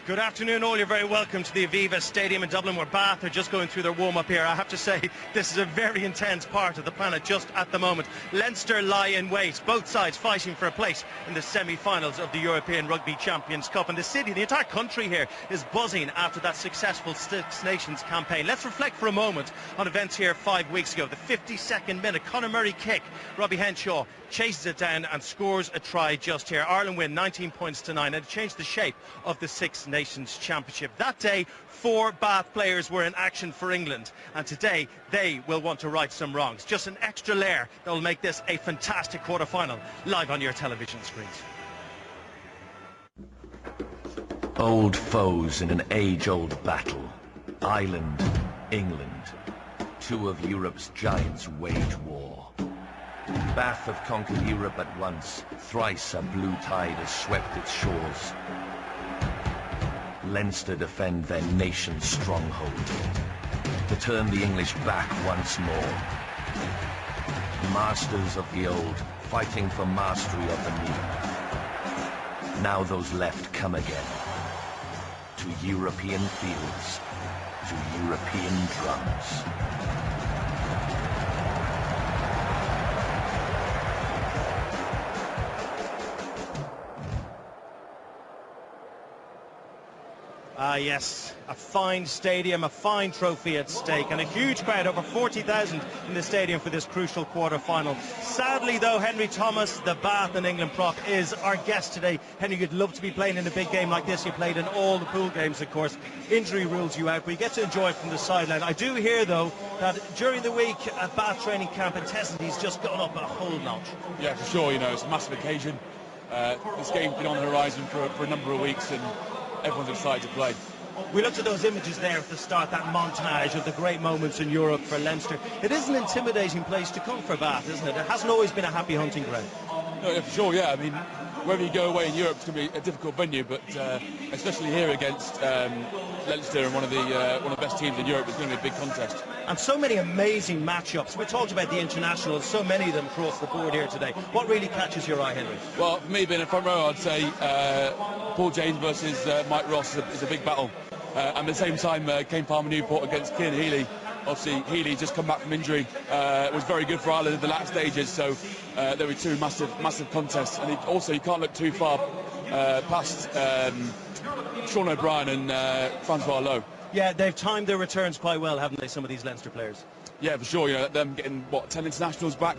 Good afternoon all, you're very welcome to the Aviva Stadium in Dublin, where Bath are just going through their warm-up here. I have to say, this is a very intense part of the planet just at the moment. Leinster lie in wait, both sides fighting for a place in the semi-finals of the European Rugby Champions Cup. And the city, the entire country here, is buzzing after that successful Six Nations campaign. Let's reflect for a moment on events here 5 weeks ago. The 52nd minute, Conor Murray kick. Robbie Henshaw chases it down and scores a try just here. Ireland win 19 points to 9, and it changed the shape of the Six Nations Championship. That day, 4 Bath players were in action for England, and today they will want to right some wrongs. Just an extra layer that will make this a fantastic quarter-final, live on your television screens. Old foes in an age-old battle. Ireland, England. Two of Europe's giants wage war. Bath have conquered Europe at once. Thrice a blue tide has swept its shores. Leinster defend their nation's stronghold, to turn the English back once more. Masters of the old, fighting for mastery of the new. Now those left come again, to European fields, to European drums. Yes, a fine stadium, a fine trophy at stake, and a huge crowd, over 40,000 in the stadium for this crucial quarter-final. Sadly, though, Henry Thomas, the Bath and England prop, is our guest today. Henry, you'd love to be playing in a big game like this. You played in all the pool games, of course. Injury rules you out, but you get to enjoy it from the sideline. I do hear, though, that during the week at Bath training camp, intensity's just gone up a whole notch. Yeah, for sure. You know, it's a massive occasion. This game's been on the horizon for a number of weeks, and everyone's excited to play. We looked at those images there at the start, that montage of the great moments in Europe for Leinster. It is an intimidating place to come for Bath, isn't it? It hasn't always been a happy hunting ground. No, yeah, for sure, yeah. I mean, wherever you go away in Europe, it's going to be a difficult venue, but especially here against Leinster and one of the best teams in Europe, it's going to be a big contest. And so many amazing matchups. We talked about the internationals, so many of them across the board here today. What really catches your eye, Henry? Well, for me, being in front row, I'd say Paul James versus Mike Ross is a big battle. And at the same time, Kane Palmer-Newport against Cian Healy. Obviously, Healy just come back from injury. It was very good for Ireland in the last stages, so there were two massive contests. And also, you can't look too far past Sean O'Brien and Francois Lowe. Yeah, they've timed their returns quite well, haven't they, some of these Leinster players? Yeah, for sure. You know, them getting, 10 internationals back,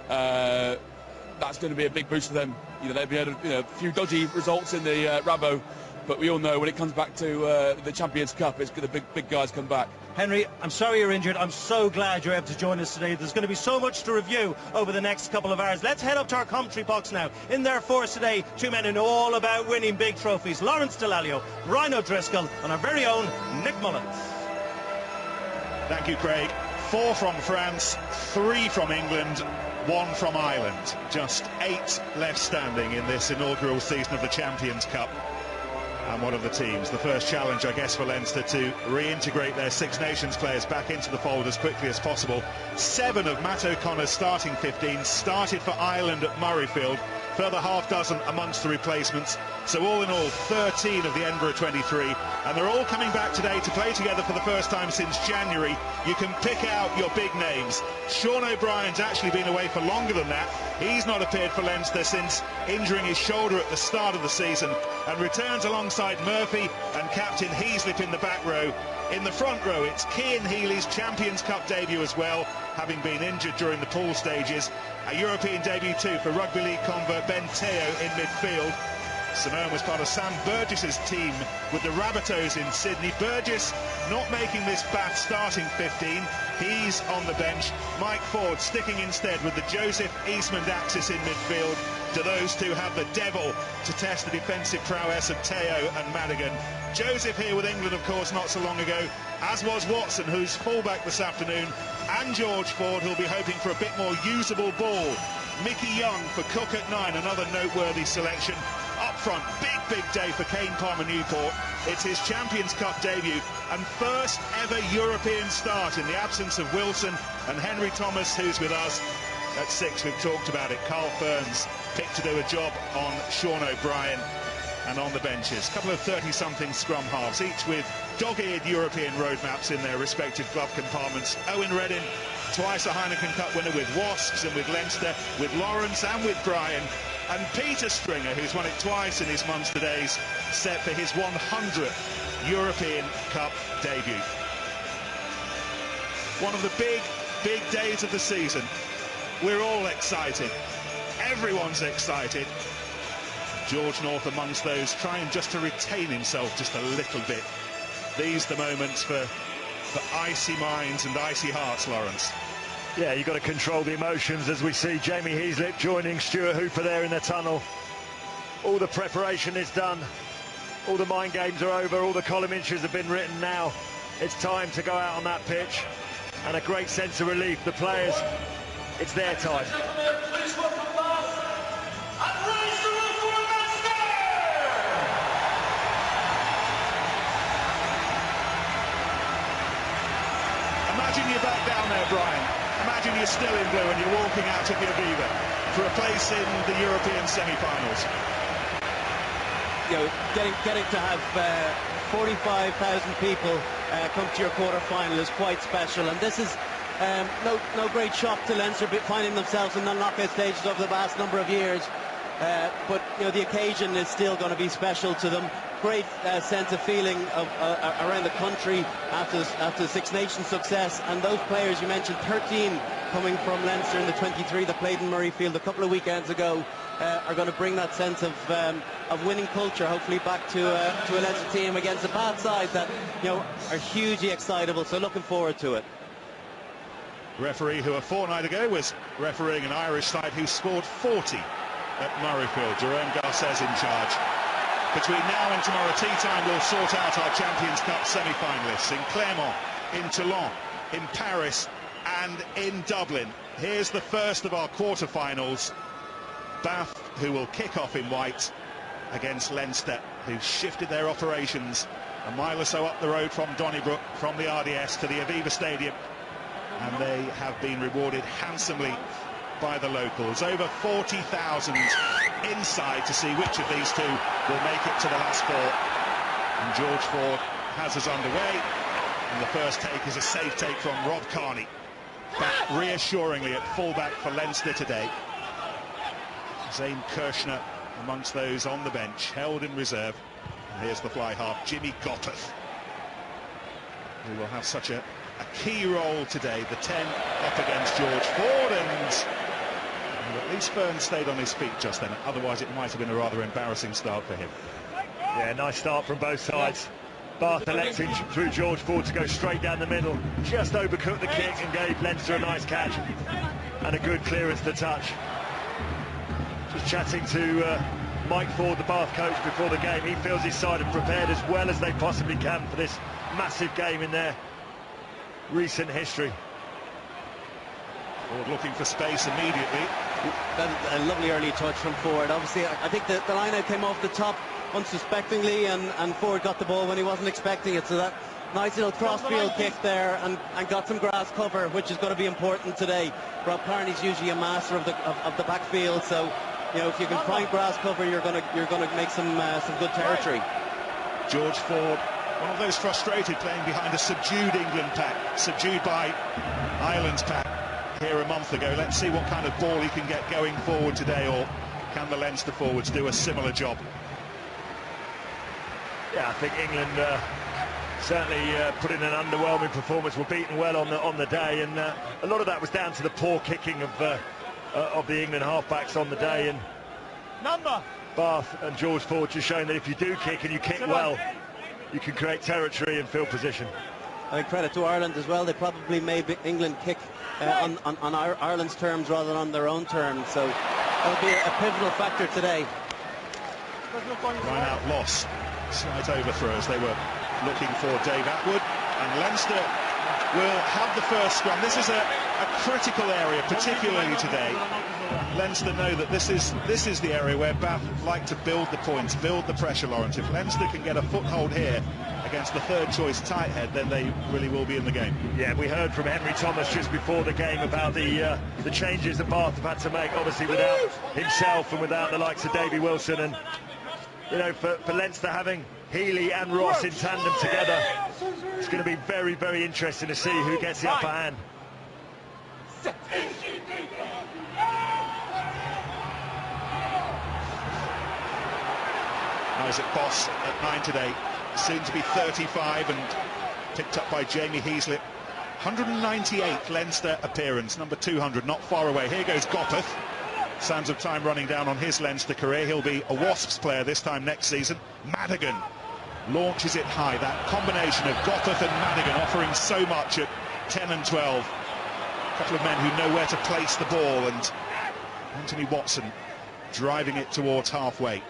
that's going to be a big boost for them. You know, they've had a few dodgy results in the Rabo, but we all know when it comes back to the Champions Cup, it's the big guys come back. Henry, I'm sorry you're injured. I'm so glad you're able to join us today. There's going to be so much to review over the next couple of hours. Let's head up to our commentary box now. In there for us today, two men who know all about winning big trophies. Lawrence Delalio, Ryan O'Driscoll, and our very own Nick Mullins. Thank you, Craig. 4 from France, 3 from England, 1 from Ireland. Just 8 left standing in this inaugural season of the Champions Cup. And one of the teams, the first challenge, I guess, for Leinster to reintegrate their Six Nations players back into the fold as quickly as possible. 7 of Matt O'Connor's starting 15 started for Ireland at Murrayfield, further half dozen amongst the replacements. So all in all, 13 of the Edinburgh 23, and they're all coming back today to play together for the first time since January. You can pick out your big names. Sean O'Brien's actually been away for longer than that. He's not appeared for Leinster since injuring his shoulder at the start of the season, and returns alongside Murphy and captain Heaslip in the back row. In the front row, it's Cian Healy's Champions Cup debut as well, having been injured during the pool stages. A European debut too for Rugby League convert Ben Teo in midfield. Simone was part of Sam Burgess's team with the Rabbitohs in Sydney. Burgess not making this Bath starting 15. He's on the bench. Mike Ford sticking instead with the Joseph Eastmond axis in midfield. Do those two have the devil to test the defensive prowess of Teo and Madigan? Joseph here with England, of course, not so long ago, as was Watson, who's fullback this afternoon, and George Ford, who'll be hoping for a bit more usable ball. Mickey Young for Cook at 9, another noteworthy selection. Up front, big day for Kane Palmer-Newport. It's his Champions Cup debut and first ever European start in the absence of Wilson and Henry Thomas, who's with us. At 6, we've talked about it. Carl Fearns picked to do a job on Sean O'Brien. and on the benches. A couple of 30-something scrum halves, each with dog-eared European roadmaps in their respective glove compartments. Owen Reddin, twice a Heineken Cup winner with Wasps and with Leinster, with Lawrence and with Bryan. And Peter Stringer, who's won it twice in his Munster days, set for his 100th European Cup debut. One of the big days of the season. We're all excited. Everyone's excited. George North amongst those, trying just to retain himself just a little bit. These the moments for icy minds and icy hearts, Lawrence. Yeah, you've got to control the emotions as we see Jamie Heaslip joining Stuart Hooper there in the tunnel. All the preparation is done. All the mind games are over. All the column inches have been written now. It's time to go out on that pitch. And a great sense of relief. The players, it's their time. Imagine you're back down there, Brian. Imagine you're still in blue and you're walking out of the Aviva for a place in the European semi-finals. You know, getting to have 45,000 people come to your quarter-final is quite special, and this is no great shock to Leinster finding themselves in the knockout stages over the last number of years. But you know, the occasion is still going to be special to them. Great sense of feeling around the country after the Six Nations success, and those players you mentioned, 13 coming from Leinster in the 23 that played in Murrayfield a couple of weekends ago, are going to bring that sense of winning culture hopefully back to a Leinster team against a Bath side that, you know, are hugely excitable. So looking forward to it. Referee who a fortnight ago was refereeing an Irish side who scored 40 at Murrayfield. Jerome Garces in charge. Between now and tomorrow tea time, we'll sort out our Champions Cup semi-finalists in Clermont, in Toulon, in Paris and in Dublin. Here's the first of our quarter-finals. Bath, who will kick off in white, against Leinster, who shifted their operations a mile or so up the road from Donnybrook, from the RDS to the Aviva Stadium, and they have been rewarded handsomely by the locals. Over 40,000 inside to see which of these two will make it to the last four. And George Ford has us underway, and the first take is a safe take from Rob Kearney, back reassuringly at fullback for Leinster today. Zane Kirshner amongst those on the bench, held in reserve. And here's the fly half, Jimmy Gopperth, who will have such a key role today. The 10 up against George Ford, and at least Fern stayed on his feet just then. Otherwise it might have been a rather embarrassing start for him. Yeah, nice start from both sides. Bath electing through George Ford to go straight down the middle, just overcooked the kick and gave Leinster a nice catch and a good clearance to touch. Just chatting to Mike Ford, the Bath coach, before the game. He feels his side have prepared as well as they possibly can for this massive game in their recent history. Ford looking for space immediately. A lovely early touch from Ford. Obviously, I think the line-out came off the top unsuspectingly, and Ford got the ball when he wasn't expecting it. So that nice little cross-field kick there, and got some grass cover, which is going to be important today. Rob Kearney's usually a master of the backfield, so you know, if you can find grass cover, you're going to make some good territory. George Ford, one of those frustrated, playing behind a subdued England pack, subdued by Ireland's pack here a month ago. Let's see what kind of ball he can get going forward today, or can the Leinster forwards do a similar job? Yeah, I think England certainly put in an underwhelming performance. Were beaten well on the day, and a lot of that was down to the poor kicking of the England halfbacks on the day. And Bath and George Ford just showing that if you do kick and you kick well, you can create territory and field position. I think credit to Ireland as well. They probably made England kick on Ireland's terms rather than on their own terms. So that'll be a pivotal factor today. Line out loss. Slight overthrows. They were looking for Dave Atwood, and Leinster will have the first scrum. This is a critical area, particularly today. Leinster know that this is the area where Bath like to build the points, build the pressure, Lawrence. If Leinster can get a foothold here against the third choice tight head, then they really will be in the game. Yeah, we heard from Henry Thomas just before the game about the changes that Bath have had to make, obviously without himself and without the likes of Davy Wilson, and you know, for Leinster having Healy and Ross in tandem together, it's going to be very, very interesting to see who gets the upper hand. Isaac Boss at 9 today, soon to be 35 and picked up by Jamie Heaslip. 198th Leinster appearance, number 200, not far away. Here goes Gopeth. Sands of time running down on his Leinster career. He'll be a Wasps player this time next season. Madigan launches it high. That combination of Gopeth and Madigan offering so much at 10 and 12. A couple of men who know where to place the ball, and Anthony Watson driving it towards halfway.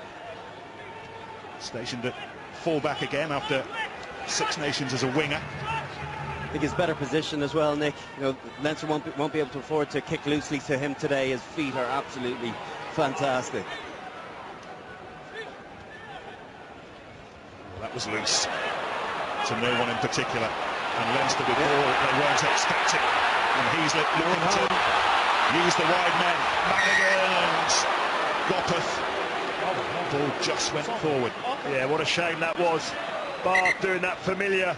Stationed at fullback again after Six Nations as a winger. I think his better position as well, Nick. You know, Leinster won't be able to afford to kick loosely to him today. His feet are absolutely fantastic. Well, that was loose to no one in particular, and Leinster with ball they weren't expecting. And Heaslip looking to use the wide men. Madigan and Gopeth. Ball just went forward. Yeah, what a shame that was. Bath doing that familiar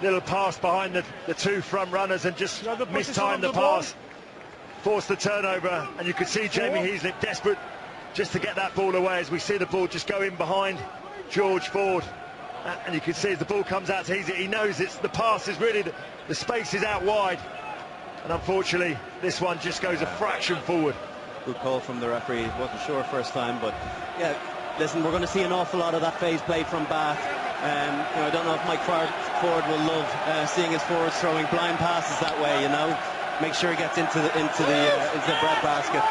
little pass behind the two front runners and just mistimed the pass, forced the turnover, and you could see Jamie Heaslip desperate just to get that ball away, as we see the ball just go in behind George Ford, and you can see as the ball comes out to Heaslip, he knows it's the pass is really the space is out wide, and unfortunately this one just goes a fraction forward. Good call from the referee. Wasn't sure first time, but yeah, listen, we're going to see an awful lot of that phase play from Bath. You know, I don't know if Mike Ford will love seeing his forwards throwing blind passes that way. You know, make sure he gets into the bread basket.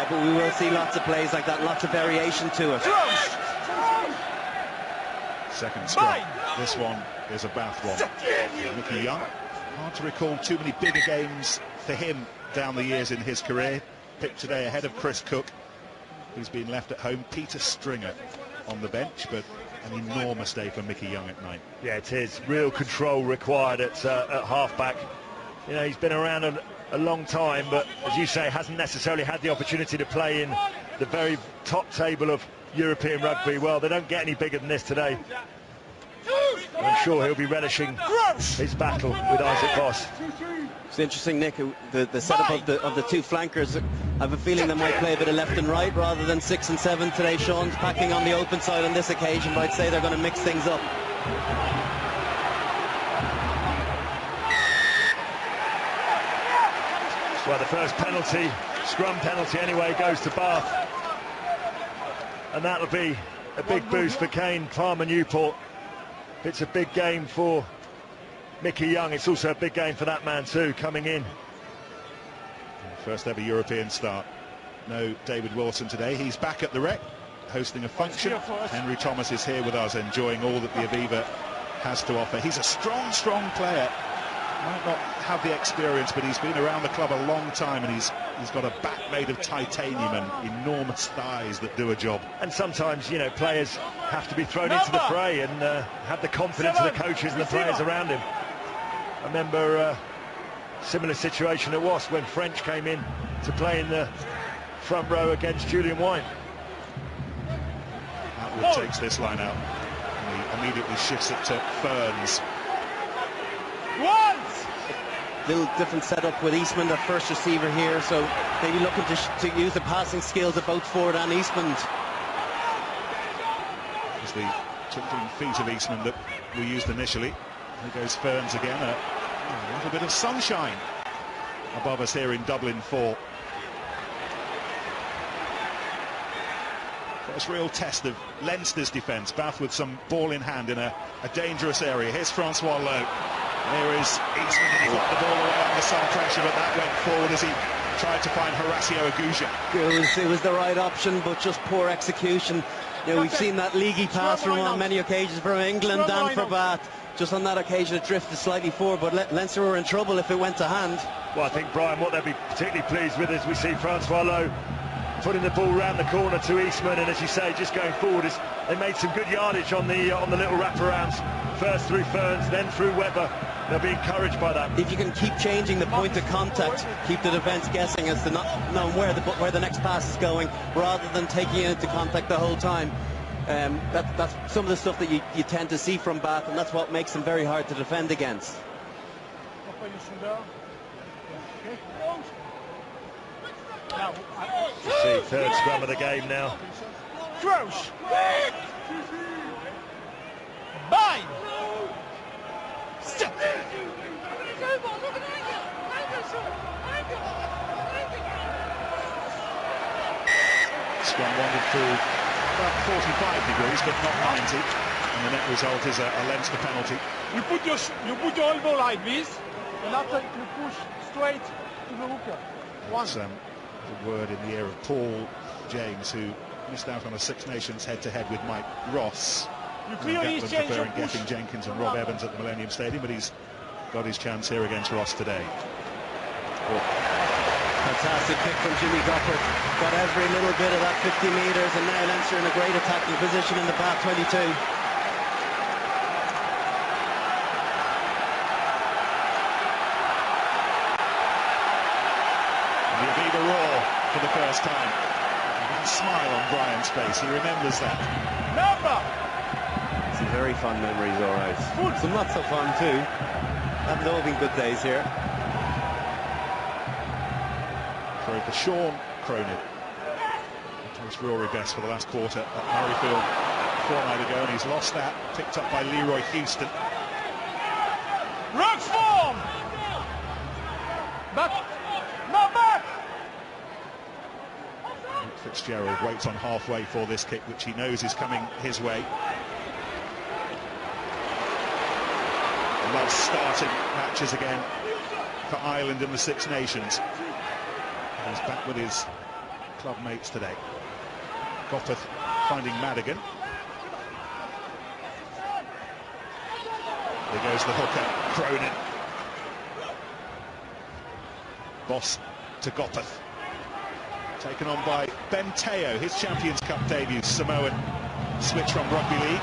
But we will see lots of plays like that, lots of variation to it. Second scrum. This one is a Bath one. Mickey Young. Hard to recall too many bigger games for him down the years in his career. Picked today ahead of Chris Cook, who's been left at home. Peter Stringer on the bench, but an enormous day for Mickey Young at 9. Yeah, it is. Real control required at half-back. You know, he's been around a long time, but as you say, hasn't necessarily had the opportunity to play in the very top table of European rugby. Well, they don't get any bigger than this today. And I'm sure he'll be relishing his battle with Isaac Boss. It's interesting, Nick, the setup of the two flankers. I have a feeling they might play a bit of left and right rather than 6 and 7 today. Sean's packing on the open side on this occasion, but I'd say they're going to mix things up. Well, the first penalty, scrum penalty anyway, goes to Bath. And that'll be a big boost for Kane Palmer Newport. It's a big game for Mickey Young. It's also a big game for that man too, coming in. First ever European start. No David Wilson today. He's back at the Rec, hosting a function. Henry Thomas is here with us, enjoying all that the Aviva has to offer. He's a strong, strong player. Might not have the experience, but he's been around the club a long time, and he's got a back made of titanium and enormous thighs that do a job. And sometimes, you know, players have to be thrown into the fray and have the confidence of the coaches and the players around him. I remember a similar situation at Wasps when French came in to play in the front row against Julian White. Atwood takes this line out, and he immediately shifts it to Ferns. Little different setup with Eastman, that first receiver here, so maybe looking to use the passing skills of both Ford and Eastman. It's the tilting feet of Eastman that we used initially. Here goes Ferns again. A little bit of sunshine above us here in Dublin 4. First real test of Leinster's defence. Bath with some ball in hand in a dangerous area. Here's Francois Lowe. There is Eastman, and he got the ball away under some pressure, but that went forward as he tried to find Horacio Aguja. It was the right option, but just poor execution. You know, we've seen that leaguey pass from on many occasions from England and for Bath. Just on that occasion it drifted slightly forward, but Leinster were in trouble if it went to hand. Well, I think, Brian, what they'll be particularly pleased with is we see Francois Lowe putting the ball round the corner to Eastman, and as you say, just going forward, is they made some good yardage on the little wraparounds, first through Ferns, then through Webber. They'll be encouraged by that. If you can keep changing the point of contact, keep the defence guessing as to not knowing where the next pass is going, rather than taking it into contact the whole time, That's some of the stuff that you tend to see from Bath, and that's what makes them very hard to defend against. See, third scrum of the game now. Crouch. Bind. Step. Scrum wandered through about 45 degrees, but not 90. And the net result is a Leinster penalty. You put your elbow like this, and after you push straight to the hooker. That's the word in the ear of Paul James, who missed out on a Six Nations head-to-head with Mike Ross. You clearly Gatland change preferring your push. Gethin Jenkins and Rob Evans at the Millennium Stadium, but he's got his chance here against Ross today. Fantastic kick from Jimmy Goppert. Got every little bit of that 50 metres, and now Leinster in a great attacking position in the Bath 22. The Aviva roar for the first time. A smile on Brian's face, he remembers that. Number. Some very fond memories, all right. Some not so fun too. Haven't all been good days here. Throw for Sean Cronin. Towards Rory Best for the last quarter at Murrayfield a fortnight ago, and he's lost that. Picked up by Leroy Houston. Rocks form. Back. No back. Fitzgerald waits on halfway for this kick, which he knows is coming his way. Love starting matches again for Ireland in the Six Nations. He's back with his club mates today. Goppeth finding Madigan. There goes the hooker, Cronin. Boss to Goppeth. Taken on by Ben Teo, his Champions Cup debut, Samoan switch from Rugby League.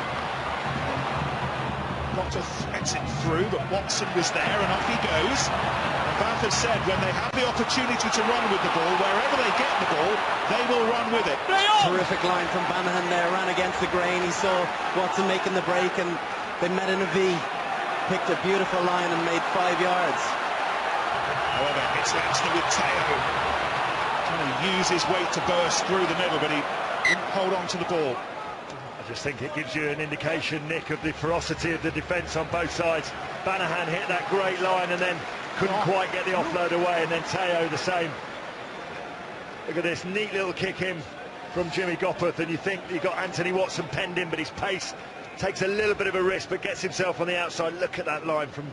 Goppeth threads it through, but Watson was there, and off he goes. And Bath has said when they have the opportunity to run with the ball, wherever they get the ball, they will run with it. Terrific line from Banahan there, ran against the grain. He saw Watson making the break, and they met in a V. Picked a beautiful line and made 5 yards. However, it's Leinster with Teo. Trying to use his weight to burst through the middle, but he didn't hold on to the ball. I just think it gives you an indication, Nick, of the ferocity of the defence on both sides. Banahan hit that great line and then couldn't quite get the offload away, and then Teo the same. Look at this neat little kick in from Jimmy Goppeth, and you think you've got Anthony Watson penned in, but his pace takes a little bit of a risk, but gets himself on the outside. Look at that line from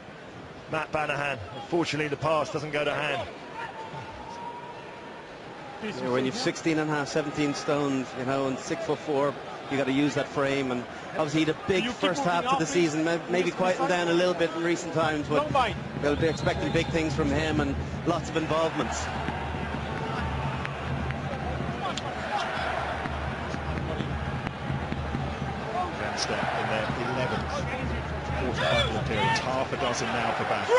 Matt Banahan. Unfortunately, the pass doesn't go to hand. Yeah, when you've 16 and a half, 17 stones, you know, and 6'4", you got to use that frame. And obviously, he had a big first half to the season, maybe quieting down a little bit in recent times, but they'll be expecting big things from him and lots of involvements. Leinster in their 11th quarter-final appearance, half a dozen now for Bath.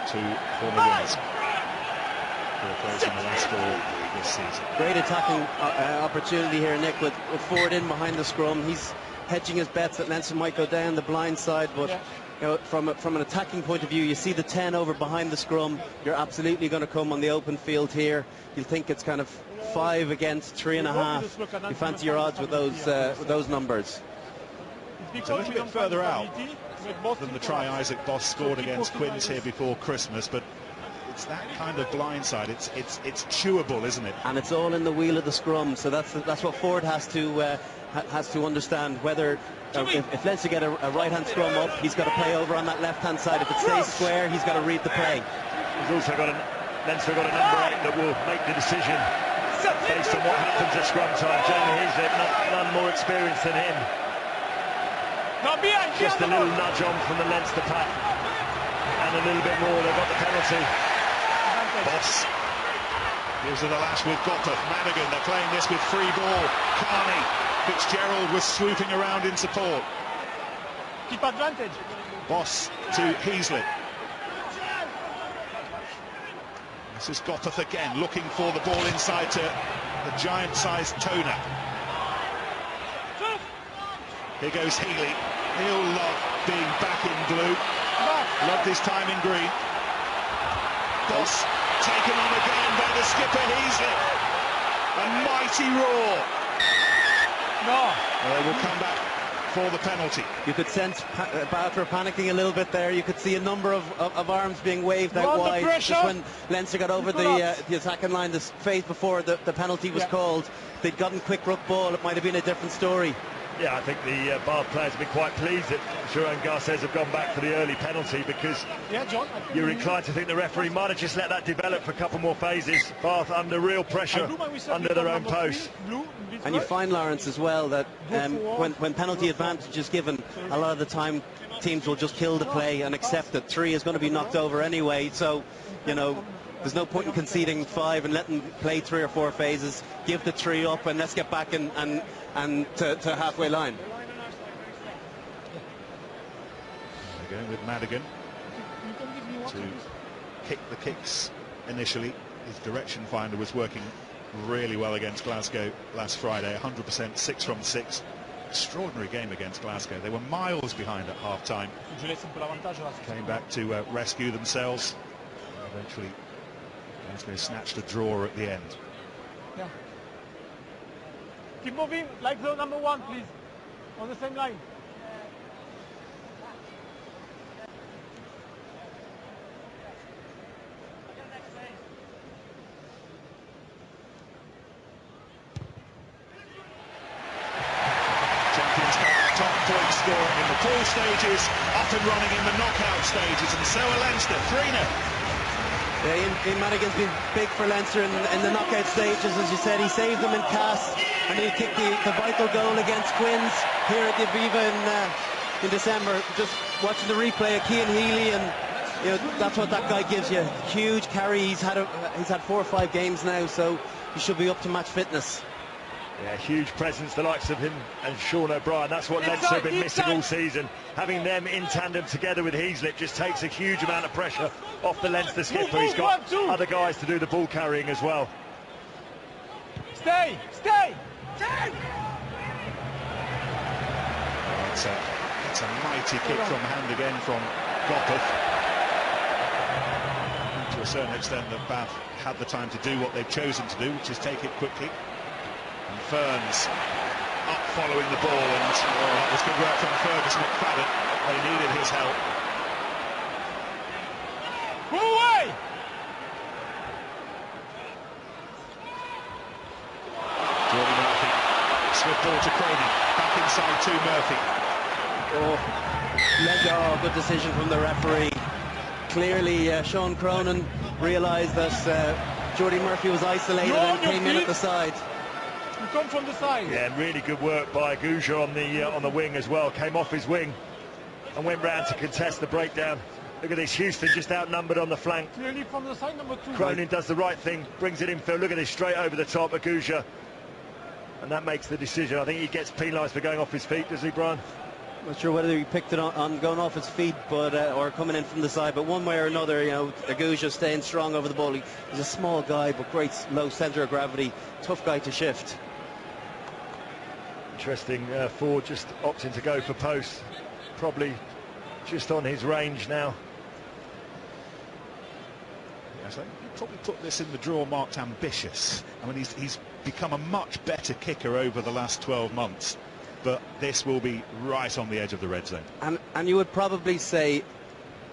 Two former winners who are closing the last four this season. Great attacking opportunity here, Nick, with Ford in behind the scrum. He's hedging his bets that Leinster might go down the blind side, but you know, from an attacking point of view, you see the 10 over behind the scrum. You're absolutely going to come on the open field here. You'll think it's kind of 5 against 3.5. You fancy your odds with those numbers. It's a little bit further out than the try Isaac Boss scored against Quins here before Christmas, but it's that kind of blindside. It's chewable, isn't it? And it's all in the wheel of the scrum. So that's what Ford has to understand. Whether if Leinster get a right-hand scrum up, he's got to play over on that left-hand side. If it stays square, he's got to read the play. He's also got Leinster got a number 8 that will make the decision based on what happens at scrum time. Jamie Heaslip, none more experienced than him. Just a little nudge on from the Leinster pack, and a little bit more. They've got the penalty. Boss gives it a lash with Goppeth. Madigan, they're playing this with free ball. Carney, Fitzgerald was swooping around in support. Keep advantage. Boss to Heaslip. This is Goppeth again, looking for the ball inside to the giant-sized Toner. Here goes Healy. He'll love being back in blue. Loved his time in green. Boss taken on again by the skipper Heasley. A mighty roar. No. They will come back for the penalty. You could sense Bath were panicking a little bit there. You could see a number of arms being waved out wide just when Leinster got over the attacking line, the phase before the penalty was called. If they'd gotten quick ruck ball, it might have been a different story. Yeah, I think the Bath players have been quite pleased that Sharon Garces have gone back for the early penalty, because you're inclined to think the referee might have just let that develop for a couple more phases. Bath under real pressure under their own post. And you find, Lawrence, as well, that when penalty advantage is given, a lot of the time teams will just kill the play and accept that 3 is going to be knocked over anyway. So, you know, there's no point in conceding 5 and letting play 3 or 4 phases. Give the 3 up and let's get back and to halfway line. They're going with Madigan to kick the kicks initially. His direction finder was working really well against Glasgow last Friday. 100%, 6 from 6. Extraordinary game against Glasgow. They were miles behind at half-time. Came back to rescue themselves. Eventually, Glasgow snatched a draw at the end. Yeah. Keep moving, like the number 1, please. On the same line. Top point scorer in the pool stages, up and running in the knockout stages, and so are Leinster, 3-0. Yeah, Ian Madigan's been big for Leinster in the knockout stages, as you said. He saved them in Cass, and he kicked the vital goal against Quins here at the Aviva in December. Just watching the replay of Cian Healy, and you know, that's what that guy gives you. Huge carry. He's had 4 or 5 games now, so he should be up to match fitness. Yeah, huge presence, the likes of him and Sean O'Brien. That's what Leinster have been missing all season. Having them in tandem together with Heaslip just takes a huge amount of pressure off the Leinster skipper. He's got other guys to do the ball carrying as well. Stay! It's a mighty kick from hand again from Gopeth. To a certain extent, that Bath had the time to do what they've chosen to do, which is take it quickly. And Ferns up following the ball, and that was good work from Fergus McFadden. They needed his help. Move away! Jordan Murphy, swift ball to Cronin, back inside to Murphy. Good decision from the referee. Clearly, Sean Cronin realised that Jordy Murphy was isolated and came in at the side. You come from the side. Yeah, and really good work by Gouja on the wing as well. Came off his wing and went round to contest the breakdown. Look at this, Houston just outnumbered on the flank. Clearly from the side, number 2. Cronin does the right thing, brings it infield. Look at this, straight over the top of Gouja. And that makes the decision. I think he gets penalised for going off his feet, does he, Brian? Not sure whether he picked it on going off his feet, but or coming in from the side. But one way or another, you know, Gouja staying strong over the ball. He's a small guy, but great low centre of gravity. Tough guy to shift. Interesting, Ford just opting to go for post, probably just on his range now. Yes, I think you'd probably put this in the draw marked ambitious. I mean, he's become a much better kicker over the last 12 months, but this will be right on the edge of the red zone. And you would probably say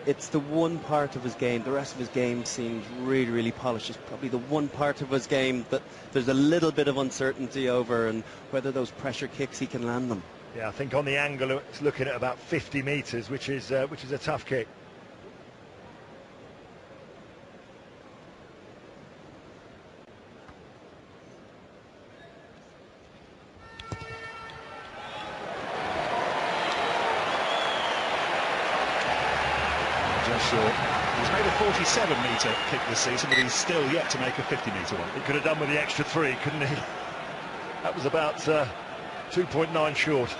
it's the one part of his game. The rest of his game seems really, really polished. It's probably the one part of his game that there's a little bit of uncertainty over, and whether those pressure kicks he can land them. Yeah, I think on the angle it's looking at about 50 metres, which is a tough kick. Just short. He's made a 47-metre kick this season, but he's still yet to make a 50-metre one. He could have done with the extra 3, couldn't he? That was about 2.9 short. So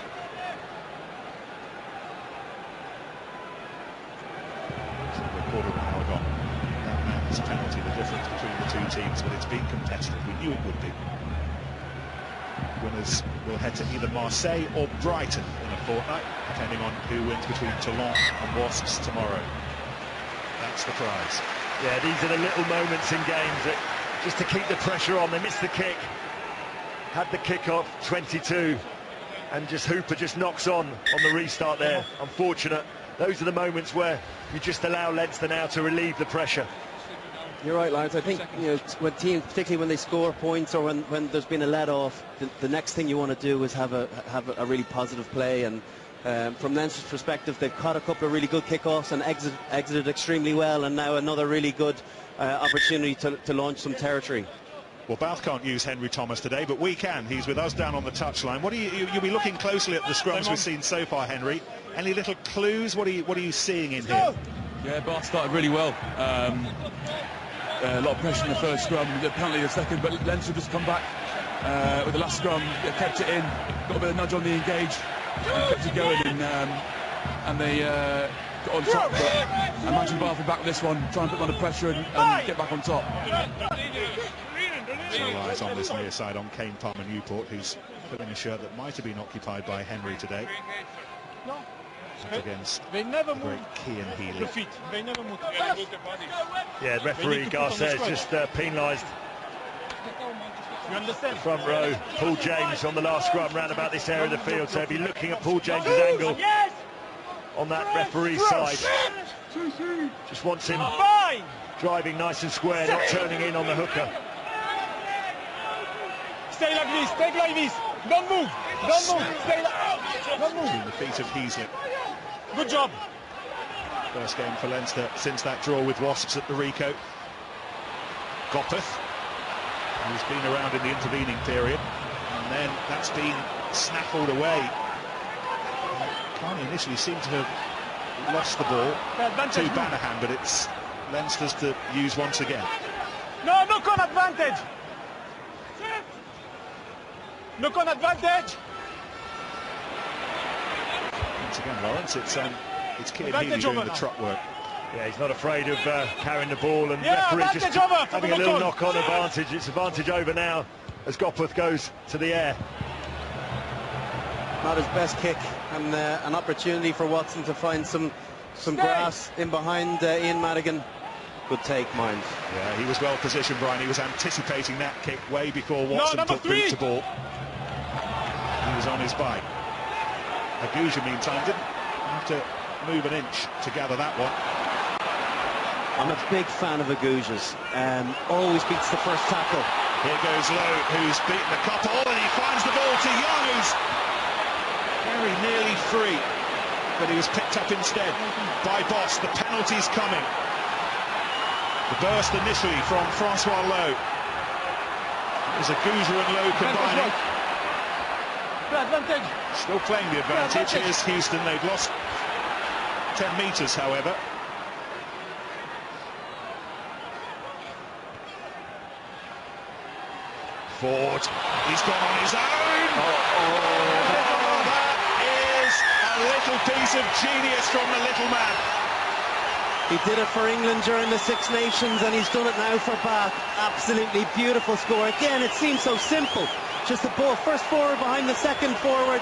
a quarter of an hour gone. That man's penalty, the difference between the two teams, but it's been competitive. We knew it would be. Winners will head to either Marseille or Brighton in a fortnight, depending on who wins between Toulon and Wasps tomorrow. That's the prize. Yeah, these are the little moments in games that just to keep the pressure on. They missed the kick, had the kick off 22, and just Hooper just knocks on the restart there. Unfortunate. Those are the moments where you just allow Leinster now to relieve the pressure. You're right, Lawrence. I think, you know, when teams, particularly when they score points or when there's been a let-off, the next thing you want to do is have a really positive play. And from Leinster's perspective, they've caught a couple of really good kickoffs and exited extremely well, and now another really good opportunity to launch some territory. Well, Bath can't use Henry Thomas today, but we can. He's with us down on the touchline. What you'll be looking closely at the scrums we've seen so far, Henry. Any little clues? What are you seeing in here? Yeah, Bath started really well. A lot of pressure in the first scrum, apparently the second, but Leinster just come back with the last scrum. They kept it in, got a bit of nudge on the engage, and kept it going, and they got on top. But I imagine Bath are back with this one, try and put them under pressure and get back on top. All eyes on this near side on Kane Palmer Newport, who's filling a shirt that might have been occupied by Henry today. Against They never the great Cian Healy. They never move. Yeah, referee Garces just penalised You understand? front row. Paul James on the last scrum round about this area of the field, so be looking at Paul James's angle on that referee's side. Just wants him driving nice and square, not turning in on the hooker. Stay like this, stay like this. Don't move, stay like, don't move. Between the feet of Heaslip. Good job. First game for Leinster since that draw with Wasps at the Rico. Gopeth, who's been around in the intervening period, and then that's been snaffled away. Carney initially seemed to have lost the ball to Banahan, but it's Leinster's to use once again. No, look on advantage. Look on advantage. Once again, Lawrence, it's Cian Healy doing the truck work. Yeah, he's not afraid of carrying the ball, and Yeah, referee just over, having a little knock-on advantage. It's advantage over now as Gopeth goes to the air. Not his best kick, and an opportunity for Watson to find some grass in behind Ian Madigan. Good take, mind. Yeah, he was well positioned, Brian. He was anticipating that kick way before Watson took boot to ball. He was on his bike. Aguja, meantime, didn't have to move an inch to gather that one. I'm a big fan of Aguja's. Always beats the first tackle. Here goes Lowe, who's beaten a couple, and he finds the ball to Young, who's very nearly free, but he was picked up instead by Boss. The penalty's coming. The burst initially from Francois Lowe. There's Aguja and Lowe combining. Advantage. Still playing the advantage. Here's Houston. They've lost 10 metres, however. Ford. He's gone on his own. That is a little piece of genius from the little man. He did it for England during the Six Nations, and he's done it now for Bath. Absolutely beautiful score. Again, it seems so simple. Just the ball first forward behind the second forward,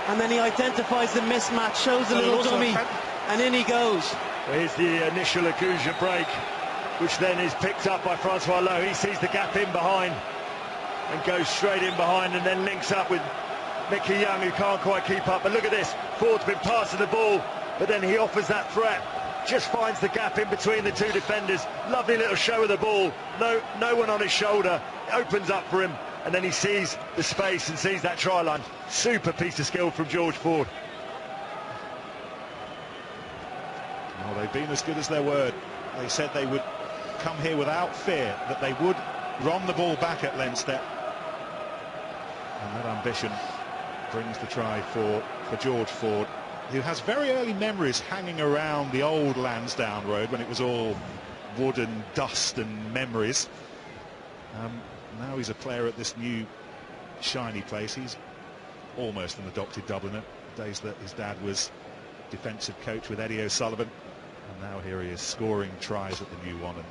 and then he identifies the mismatch, shows a little dummy, and in he goes. Here's the initial Aguja break, which then is picked up by Francois Lowe. He sees the gap in behind and goes straight in behind, and then links up with Mickey Young, who can't quite keep up. But look at this, Ford's been passing the ball, but then he offers that threat. Just finds the gap in between the two defenders. Lovely little show of the ball. No one on his shoulder. It opens up for him, and then he sees the space and sees that try line. Super piece of skill from George Ford. Well, they've been as good as their word. They said they would come here without fear, that they would run the ball back at Leinster. And that ambition brings the try for George Ford, who has very early memories hanging around the old Lansdowne Road when it was all wood and dust and memories. Now he's a player at this new shiny place. He's almost an adopted Dubliner, days that his dad was defensive coach with Eddie O'Sullivan, and now here he is scoring tries at the new one and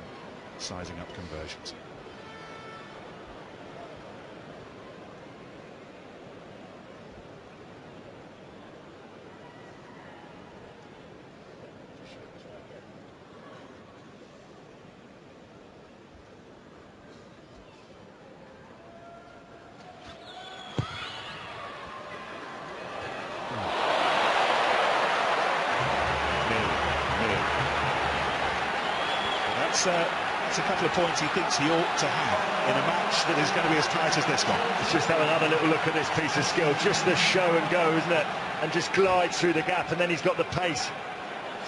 sizing up conversions. it's a couple of points he thinks he ought to have in a match that is going to be as tight as this one. Let's just have another little look at this piece of skill. Just the show and go, isn't it? And just glides through the gap, and then he's got the pace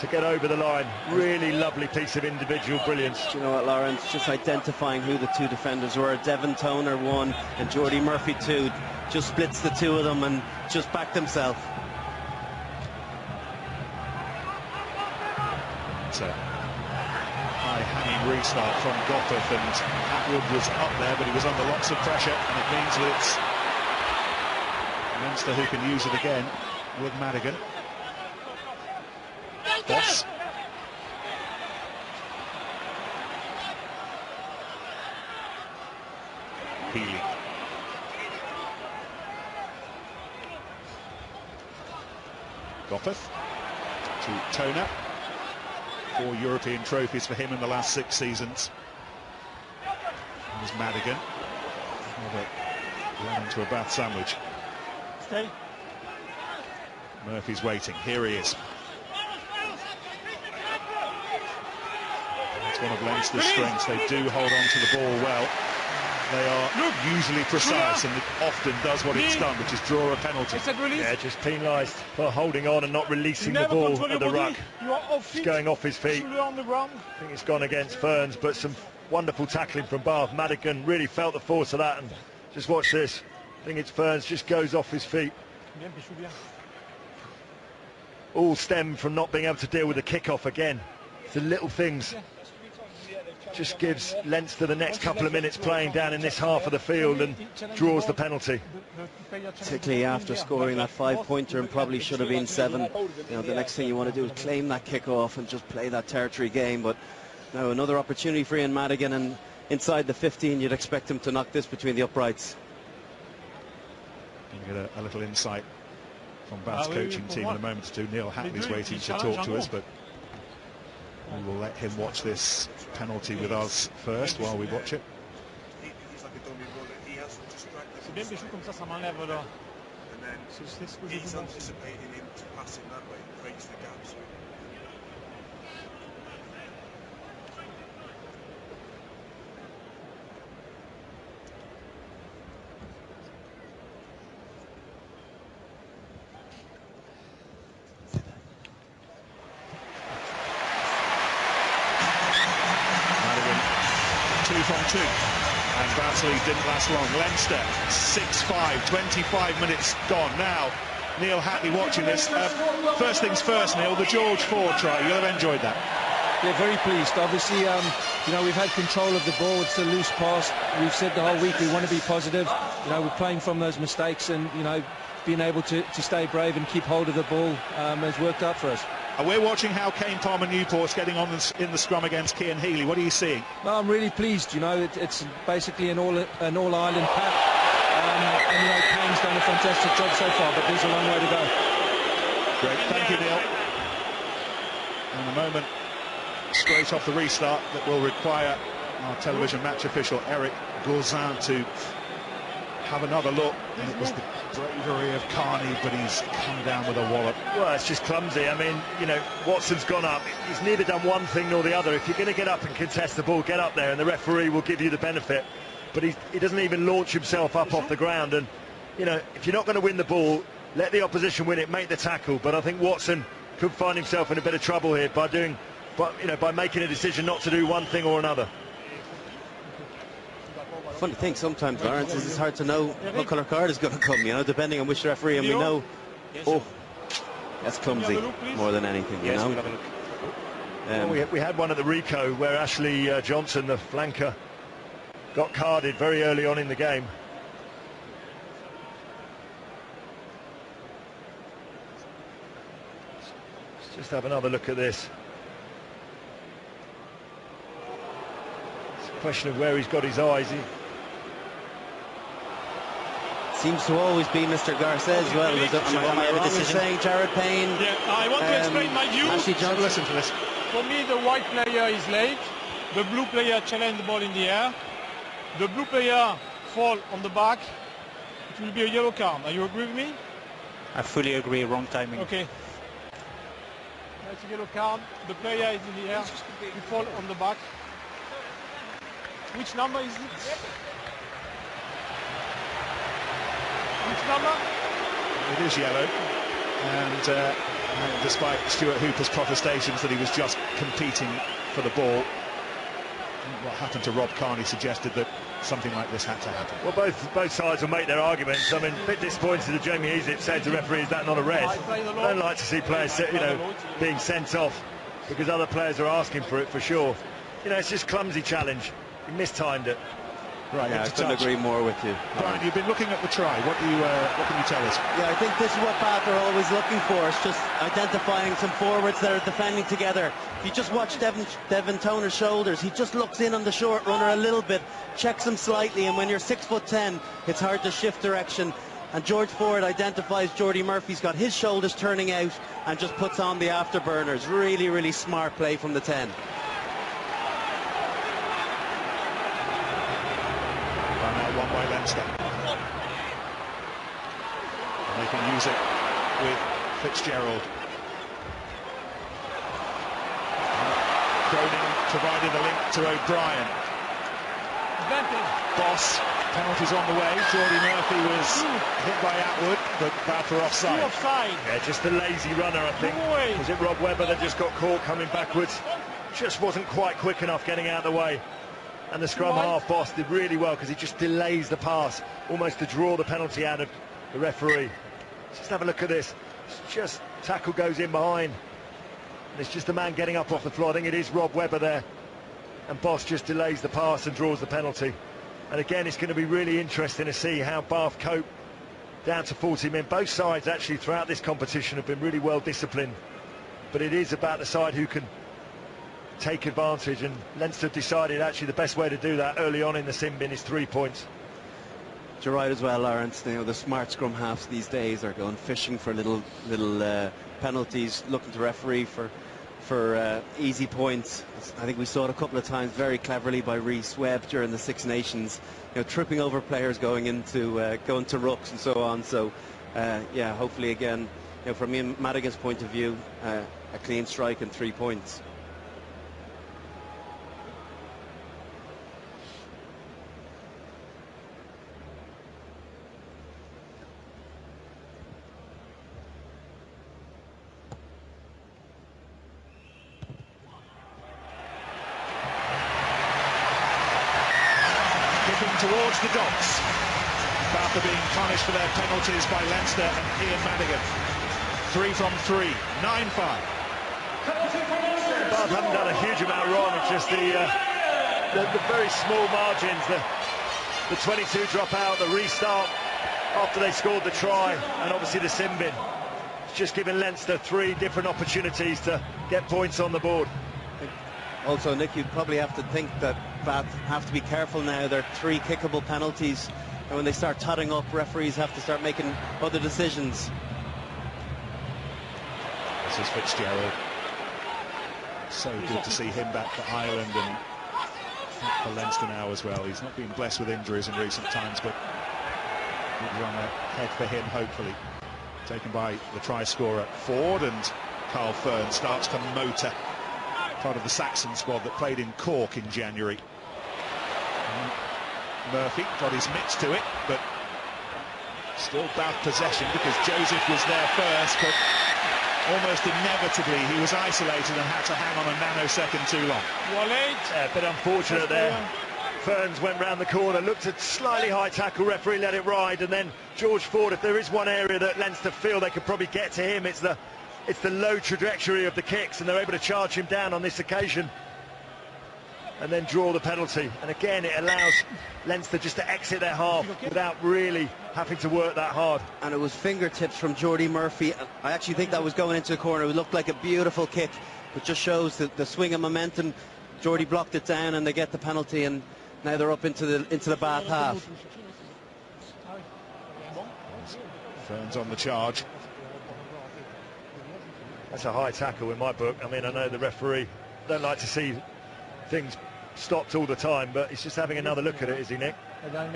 to get over the line. Really lovely piece of individual brilliance. Do you know what, Lawrence? Just identifying who the two defenders were. Devon Toner 1 and Jordy Murphy 2. Just splits the two of them and just backed himself. It's a high-hanging restart from Goffeth, and Atwood was up there, but he was under lots of pressure, and it means that it's Leinster who can use it again with Madigan. Boss. Healy. Goffeth to Toner. 4 European trophies for him in the last 6 seasons. There's Madigan. Another run into a Bath sandwich. Stay. Murphy's waiting. Here he is. That's one of Leinster's strengths. They do hold on to the ball well. They are usually precise, and it often does what it's done, which is draw a penalty. Yeah, just penalised for holding on and not releasing the ball at the ruck. It's going off his feet. I think it's gone against Ferns, but some wonderful tackling from Bath. Madigan really felt the force of that, and just watch this. I think it's Ferns, just goes off his feet. All stem from not being able to deal with the kick-off again. It's the little things. Just gives Leinster the next couple of minutes playing down in this half of the field and draws the penalty. Particularly after scoring that 5-pointer and probably should have been 7. You know, the next thing you want to do is claim that kick-off and just play that territory game. But now another opportunity for Ian Madigan, and inside the 15 you'd expect him to knock this between the uprights. You get a little insight from Bath's coaching team in a moment or two. Neil Hatley's waiting to talk to us, but we will let him watch this penalty with us first while we watch it. C'est bien péchu comme ça m'enlève là. And then he's anticipating him to pass him that way, creates the gap. So. Madigan, 2 from 2. And Bath's lead didn't last long. Leinster 6-5, 25 minutes gone. Now, Neil Hatley watching this. First things first, Neil, the George Ford try. You'll have enjoyed that. Yeah, very pleased. Obviously, you know, we've had control of the ball. It's a loose pass. We've said the whole week we want to be positive. You know, we're playing from those mistakes, and, you know, being able to stay brave and keep hold of the ball has worked out for us. And we're watching how Kane Palmer-Newport's getting on in the scrum against Cian Healy. What are you seeing? No, I'm really pleased. You know, it's basically an all-Ireland pack. And, you know, Kane's done a fantastic job so far, but there's a long way to go. Great, thank you, Neil. In a moment, straight off the restart, that will require our television match official, Eric Gourzin, to have another look. And it was the bravery of Carney, but he's come down with a wallop. Well, it's just clumsy. I mean, you know, Watson's gone up. He's neither done one thing nor the other. If you're going to get up and contest the ball, get up there, and the referee will give you the benefit. But he doesn't even launch himself up off the ground. And, you know, if you're not going to win the ball, let the opposition win it, make the tackle. But I think Watson could find himself in a bit of trouble here by making a decision not to do one thing or another. Funny thing sometimes, Lawrence, is it's hard to know what colour card is going to come, you know, depending on which referee. And we know, oh, that's clumsy more than anything, you know. Well, we had one at the Rico where Ashley Johnson, the flanker, got carded very early on in the game. Let's just have another look at this. It's a question of where he's got his eyes. Seems to always be Mr. Garces as well. Am I wrong in saying Jared Payne? Yeah, I want to explain my view. Ashley Johnson. Listen to this. For me, the white player is late. The blue player challenge the ball in the air. The blue player fall on the back. It will be a yellow card. Are you agree with me? I fully agree. Wrong timing. Okay. That's a yellow card. The player is in the air. He fall on the back. Which number is it? Which number? It is yellow, and despite Stuart Hooper's protestations that he was just competing for the ball, what happened to Rob Kearney suggested that something like this had to happen. Well, both sides will make their arguments. I mean, a bit disappointed that Jamie Easip said to the referee, is that not a red? I don't like to see players, being sent off because other players are asking for it, for sure. It's just clumsy challenge. He mistimed it. Right, yeah, I couldn't agree more with you. Brian, you've been looking at the try. What can you tell us? Yeah, I think this is what Bath are always looking for. It's just identifying some forwards that are defending together. If you just watch Devin Toner's shoulders, he just looks in on the short runner a little bit, checks him slightly, and when you're 6'10", it's hard to shift direction. And George Ford identifies Jordy Murphy's got his shoulders turning out and just puts on the afterburners. Really, really smart play from the 10. One by Leinster. And they can use it with Fitzgerald. Cronin provided the link to O'Brien. Boss, penalties on the way. Jordy Murphy was hit by Atwood, but bad for offside. Yeah, just a lazy runner, I think. Was it Rob Webber that just got caught coming backwards? Just wasn't quite quick enough getting out of the way. And the scrum half Boss did really well because he just delays the pass, almost to draw the penalty out of the referee. Just have a look at this. It's just tackle goes in behind. And it's just a man getting up off the floor. I think it is Rob Webber there. And Boss just delays the pass and draws the penalty. And again, it's going to be really interesting to see how Bath cope down to 40 men. Both sides actually throughout this competition have been really well disciplined. But it is about the side who can take advantage, and Leinster decided actually the best way to do that early on in the sin bin is 3 points. You're right as well, Lawrence. The smart scrum halves these days are going fishing for little penalties, looking to referee for easy points. I think we saw it a couple of times very cleverly by Rhys Webb during the Six Nations, tripping over players going to rucks and so on. So yeah, hopefully again, from Ian Madigan's point of view, a clean strike and 3 points. Towards the Dogs. Bath are being punished for their penalties by Leinster and Ian Madigan. 3 from 3, 9-5. Bath haven't done a huge amount wrong. It's just the very small margins. The 22 drop out, the restart after they scored the try, and obviously the sin bin. It's just given Leinster 3 different opportunities to get points on the board. Also, Nick, you'd probably have to think that Bath have to be careful now. There are 3 kickable penalties, and when they start totting up, referees have to start making other decisions. This is Fitzgerald. So good to see him back for Ireland, and for Leinster now as well. He's not been blessed with injuries in recent times, but good run ahead for him, hopefully. Taken by the try scorer Ford, and Carl Fearn starts to motor. Part of the Saxon squad that played in Cork in January. Murphy got his mitts to it, but still Bath possession because Joseph was there first, but almost inevitably he was isolated and had to hang on a nanosecond too long. Yeah, a bit unfortunate there. Fearns went round the corner, looked at slightly high tackle, referee let it ride, and then George Ford, if there is one area that Leinster feel they could probably get to him, it's the low trajectory of the kicks, and they're able to charge him down on this occasion and then draw the penalty. And again, it allows Leinster just to exit their half without really having to work that hard. And it was fingertips from Jordy Murphy. I actually think that was going into the corner. It looked like a beautiful kick, but just shows the swing of momentum. Jordy blocked it down and they get the penalty, and now they're up into the Bath half. Fearns on the charge. That's a high tackle in my book. I mean, I know the referee don't like to see things stopped all the time, but he's just having another look at it, is he, Nick? That's what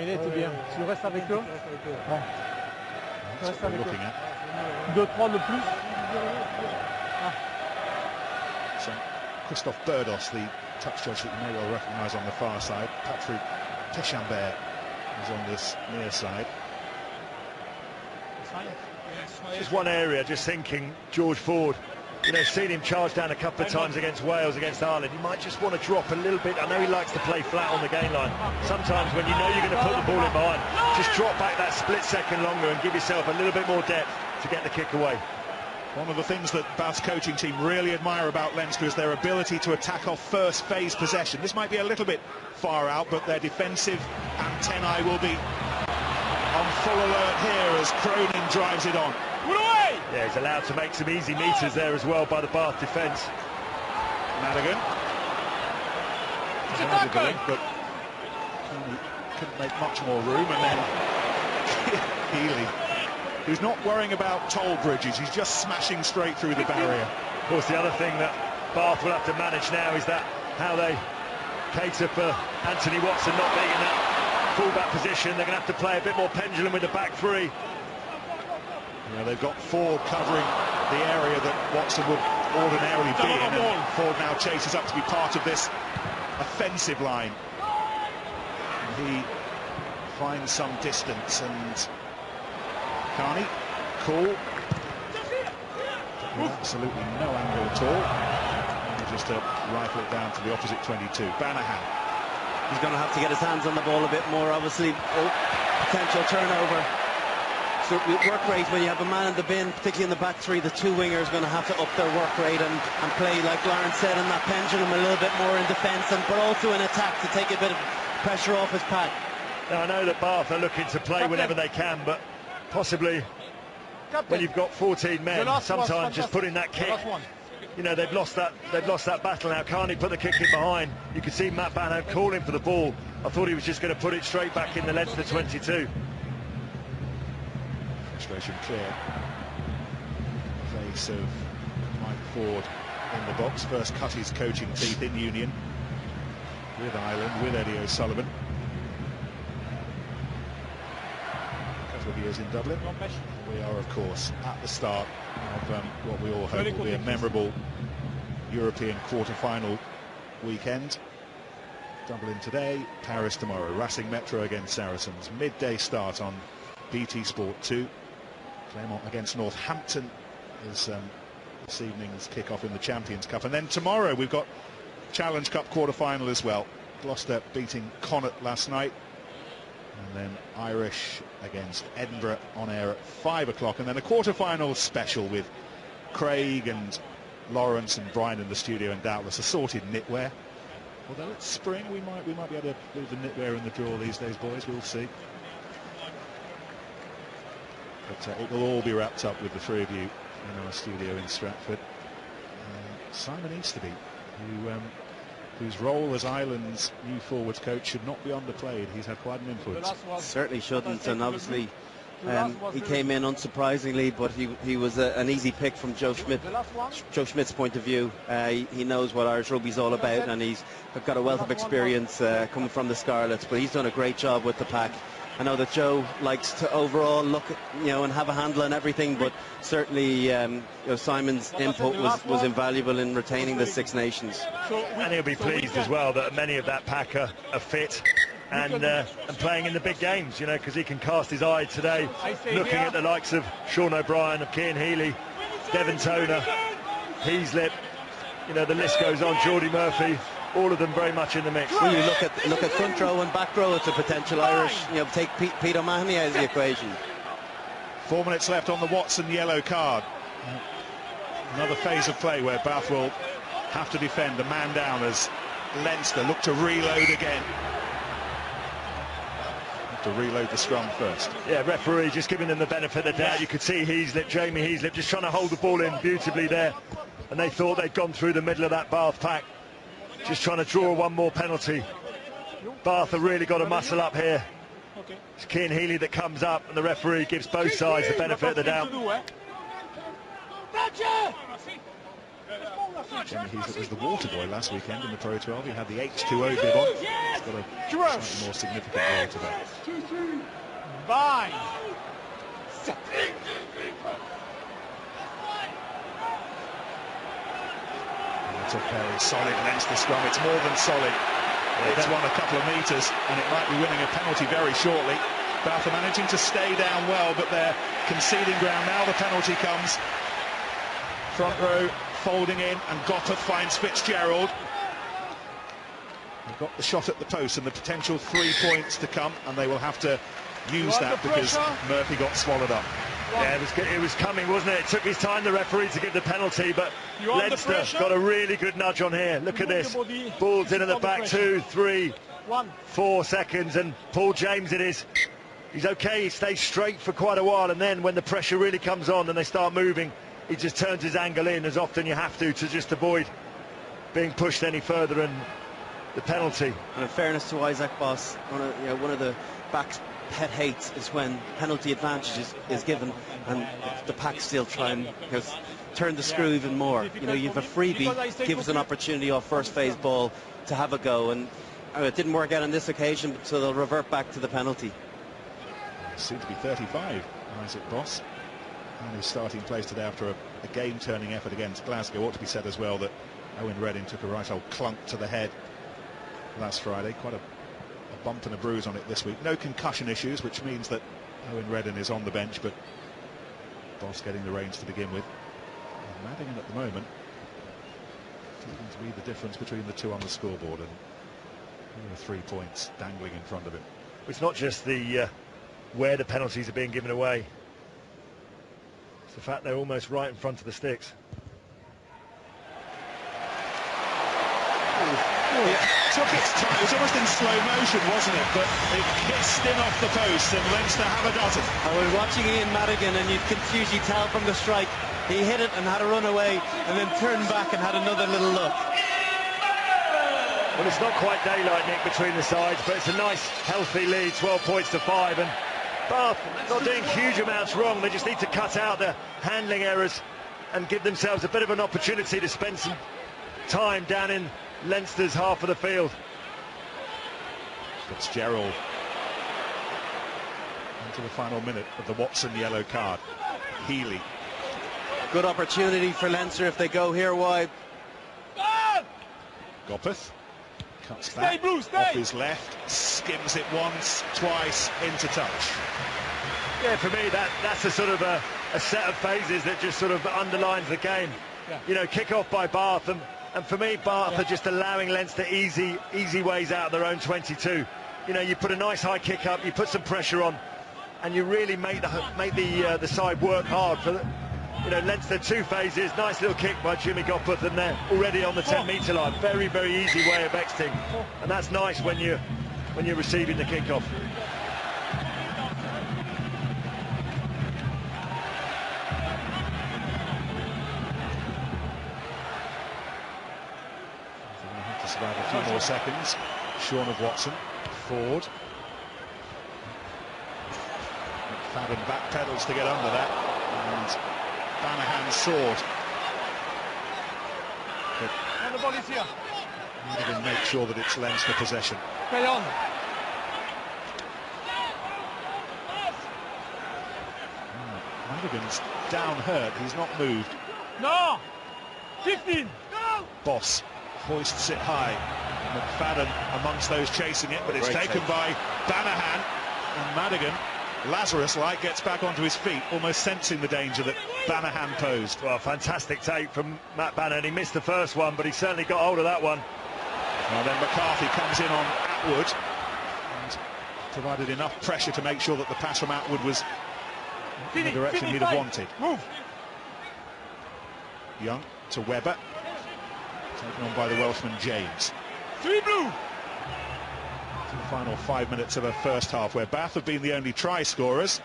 we're looking at. So Christophe Burdos, the touch judge that you may well recognise on the far side. Patrick Pechambert is on this near side. Just one area, just thinking, George Ford, you know, seen him charge down a couple of times against Wales, against Ireland. He might just want to drop a little bit. I know he likes to play flat on the gain line. Sometimes when you know you're going to put the ball in behind, just drop back that split second longer and give yourself a little bit more depth to get the kick away. One of the things that Bath's coaching team really admire about Leinster is their ability to attack off first phase possession. This might be a little bit far out, but their defensive antennae will be on full alert here as Cronin drives it on. Yeah, he's allowed to make some easy meters there as well by the Bath defence. Madigan. But couldn't make much more room, and then Healy, who's not worrying about toll bridges, he's just smashing straight through the barrier. Of course, the other thing that Bath will have to manage now is that how they cater for Anthony Watson not being in that full-back position. They're going to have to play a bit more pendulum with the back three. Yeah, they've got Ford covering the area that Watson would ordinarily be in, and Ford now chases up to be part of this offensive line. And he finds some distance, and Carney, cool. Absolutely no angle at all. And just to rifle it down to the opposite 22. Banahan. He's going to have to get his hands on the ball a bit more, obviously. Potential turnover. So work rate, when you have a man in the bin, particularly in the back three, the two wingers are going to have to up their work rate and play, like Lawrence said, in that pendulum a little bit more in defence, but also in attack to take a bit of pressure off his pack. Now, I know that Bath are looking to play whenever they can, but possibly when you've got 14 men, sometimes just putting that kick, you know, they've lost that battle now. Carney put the kick in behind. You could see Matt Banham calling for the ball. I thought he was just going to put it straight back in the Leinster 22. Frustration clear. Face of Mike Ford in the box. First cut his coaching teeth in Union with Ireland, with Eddie O'Sullivan. A couple of years in Dublin. We are, of course, at the start of what we all hope will be a memorable European quarter-final weekend. Dublin today, Paris tomorrow. Racing Metro against Saracens. Midday start on BT Sport 2. Clermont against Northampton is this evening's kick-off in the Champions Cup. And then tomorrow we've got Challenge Cup quarter-final as well. Gloucester beating Connacht last night. And then Irish against Edinburgh on air at 5 o'clock. And then a quarter-final special with Craig and Lawrence and Brian in the studio, and doubtless assorted knitwear. Although it's spring, we might be able to leave the knitwear in the drawer these days, boys. We'll see. But it will all be wrapped up with the three of you in our studio in Stratford. Simon Easterby, whose role as Ireland's new forwards coach should not be underplayed. He's had quite an influence. Certainly shouldn't, and obviously he came in unsurprisingly, but he was an easy pick from Joe Schmidt's point of view. He knows what Irish rugby's all about, and he's got a wealth of experience coming from the Scarlets, but he's done a great job with the pack. I know that Joe likes to overall look, and have a handle on everything, but certainly, Simon's input was invaluable in retaining the Six Nations. And he'll be pleased as well that many of that pack are fit and playing in the big games, because he can cast his eye today, looking at the likes of Sean O'Brien, of Cian Healy, Devon Toner, Heaslip, the list goes on, Geordie Murphy. All of them very much in the mix. When you look at front row and back row, it's a potential Irish. Take Pete O'Mahony out of the equation. 4 minutes left on the Watson yellow card. Another phase of play where Bath will have to defend, a man down as Leinster look to reload again. Have to reload the scrum first. Yeah, referee just giving them the benefit of the doubt. You could see Jamie Heaslip just trying to hold the ball in beautifully there, and they thought they'd gone through the middle of that Bath pack. Just trying to draw one more penalty. Bath have really got to muscle up here. It's Cian Healy that comes up, and the referee gives both sides the benefit of the doubt. Jamie Heaslip was the water boy last weekend in the Pro 12. He had the H2O bib on. He's got a slightly more significant role today. Fine. It's a very solid Leinster scrum. It's more than solid. It's won a couple of metres, and it might be winning a penalty very shortly. Bath are managing to stay down well, but they're conceding ground. Now the penalty comes. Front row folding in, and Gopperth finds Fitzgerald. They've got the shot at the post and the potential 3 points to come, and they will have to use that because Murphy got swallowed up. Yeah, it was coming, wasn't it? It took his time, the referee, to give the penalty, but Leinster got a really good nudge on here. Look at this. Ball's in at the back, 2, 3, 4 seconds, and Paul James it is. He's okay, he stays straight for quite a while, and then when the pressure really comes on and they start moving, he just turns his angle in, as often you have to just avoid being pushed any further, and the penalty. And in fairness to Isaac Boss, one of the back's pet hates is when penalty advantage is given and the pack still try and turn the screw even more. You know, you have a freebie, give us an opportunity off first phase ball to have a go, and it didn't work out on this occasion, so they'll revert back to the penalty. Soon to be 35, Isaac Boss, and his starting place today after a game-turning effort against Glasgow. Ought to be said as well that Owen Redding took a right old clunk to the head last Friday. Quite a bump and a bruise on it this week. No concussion issues, which means that Owen Redding is on the bench, but Boss getting the reins to begin with. And Madigan at the moment seems to be the difference between the two on the scoreboard, and there are 3 points dangling in front of him. It's not just the where the penalties are being given away. It's the fact they're almost right in front of the sticks. Took its time. It was almost in slow motion, wasn't it? But it hissed in off the post, and Leinster have a dozen. I was watching Ian Madigan, and you can usually tell from the strike he hit it and had a run away, and then turned back and had another little look. Well, it's not quite daylight, Nick, between the sides, but it's a nice, healthy lead, 12 points to 5, and Bath not doing huge amounts wrong. They just need to cut out the handling errors and give themselves a bit of an opportunity to spend some time down in Leinster's half of the field. Fitzgerald into the final minute of the Watson yellow card. Healy. Good opportunity for Leinster if they go here wide. Gopperth cuts back off his left, skims it once, twice, into touch. Yeah, for me that's a sort of a set of phases that just sort of underlines the game. Yeah. You know, kick off by Bath, and for me, Bath are just allowing Leinster easy ways out of their own 22. You know, you put a nice high kick up, you put some pressure on, and you really make the side work hard for the, you know, Leinster 2 phases. Nice little kick by Jimmy Gopperth, and they're already on the 10-metre line. Very, very easy way of exiting, and that's nice when you're receiving the kick-off. Survive a few more seconds. Sean of Watson forward. McFadden backpedals to get under that, and Banahan's sword. And the ball is here. Madigan make sure that it's Leinster possession. Play on. Madigan's down hurt. He's not moved. No. 15. No. Boss hoists it high. McFadden amongst those chasing it, but it's taken by Banahan, and Madigan, Lazarus-like, gets back onto his feet, almost sensing the danger that Banahan posed. Well, fantastic take from Matt Banahan. He missed the first one, but he certainly got hold of that one. And then McCarthy comes in on Atwood and provided enough pressure to make sure that the pass from Atwood was in the direction he'd have wanted. Move. Young to Webber. Taken on by the Welshman James. 3 blue. To the final 5 minutes of a first half, where Bath have been the only try scorers,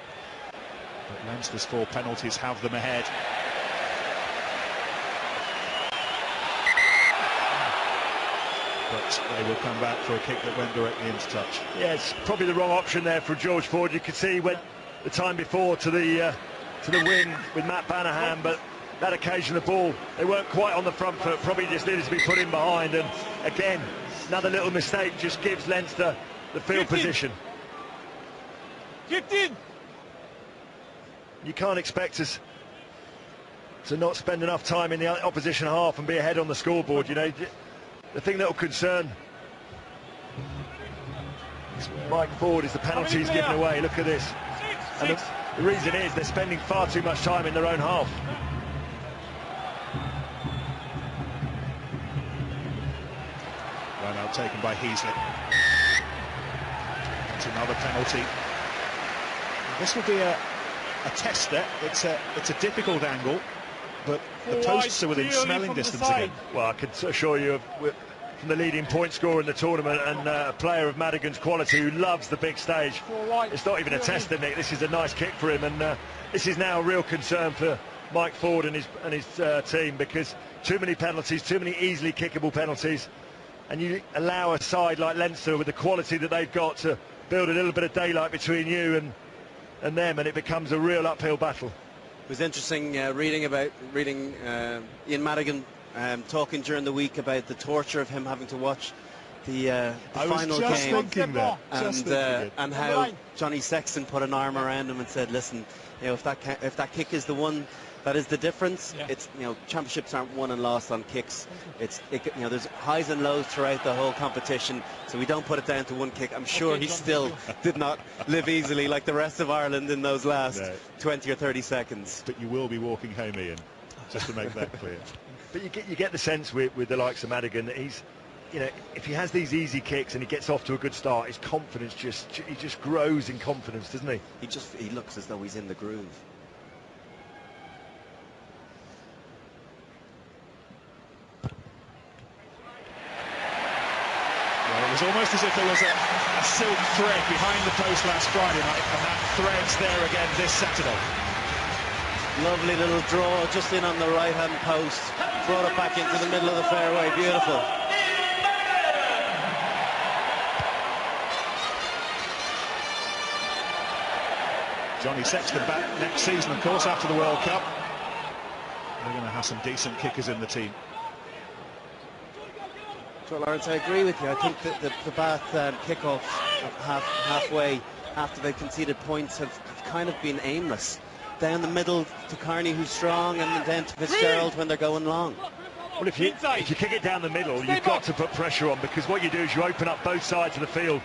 but Leinster's 4 penalties have them ahead. But they will come back for a kick that went directly into touch. Yeah, it's probably the wrong option there for George Ford. You could see he went the time before to the wing with Matt Banahan, but that occasion the ball, they weren't quite on the front foot, probably just needed to be put in behind, and again another little mistake just gives Leinster the field 15. position. 15. You can't expect us to not spend enough time in the opposition half and be ahead on the scoreboard. You know, the thing that will concern Mike Ford is the penalties given away. Look at this. And the reason is they're spending far too much time in their own half. Run out taken by Heasley. It's another penalty. This will be a tester. It's a difficult angle, but the posts are within smelling distance again. Well, I can assure you, from the leading point scorer in the tournament and a player of Madigan's quality who loves the big stage, it's not even a tester, Nick. This is a nice kick for him, and this is now a real concern for Mike Ford and his team, because too many penalties, too many easily kickable penalties, and you allow a side like Leinster with the quality that they've got to build a little bit of daylight between you and them, and it becomes a real uphill battle. It was interesting reading Ian Madigan talking during the week about the torture of him having to watch the final game, and how Johnny Sexton put an arm around him and said, listen, you know, if that kick is the one that is the difference, it's, you know, championships aren't won and lost on kicks. You know, there's highs and lows throughout the whole competition, so we don't put it down to one kick. I'm sure he still did not live easily like the rest of Ireland in those last 20 or 30 seconds. But you will be walking home, Ian, just to make that clear. But you get the sense with the likes of Madigan that he's, you know, if he has these easy kicks and he gets off to a good start, his confidence he just grows in confidence, doesn't he? He looks as though he's in the groove. Well, it was almost as if there was a silk thread behind the post last Friday night, and that thread's there again this Saturday. Lovely little draw just in on the right-hand post. Brought it back into the middle of the fairway. Beautiful. Johnny Sexton back next season, of course, after the World Cup. They're going to have some decent kickers in the team. Well, Lawrence, I agree with you. I think that the Bath kickoffs halfway after they conceded points have kind of been aimless. Down the middle to Carney, who's strong, and then to Fitzgerald when they're going long. Well, if you kick it down the middle, you've got to put pressure on, because what you do is you open up both sides of the field.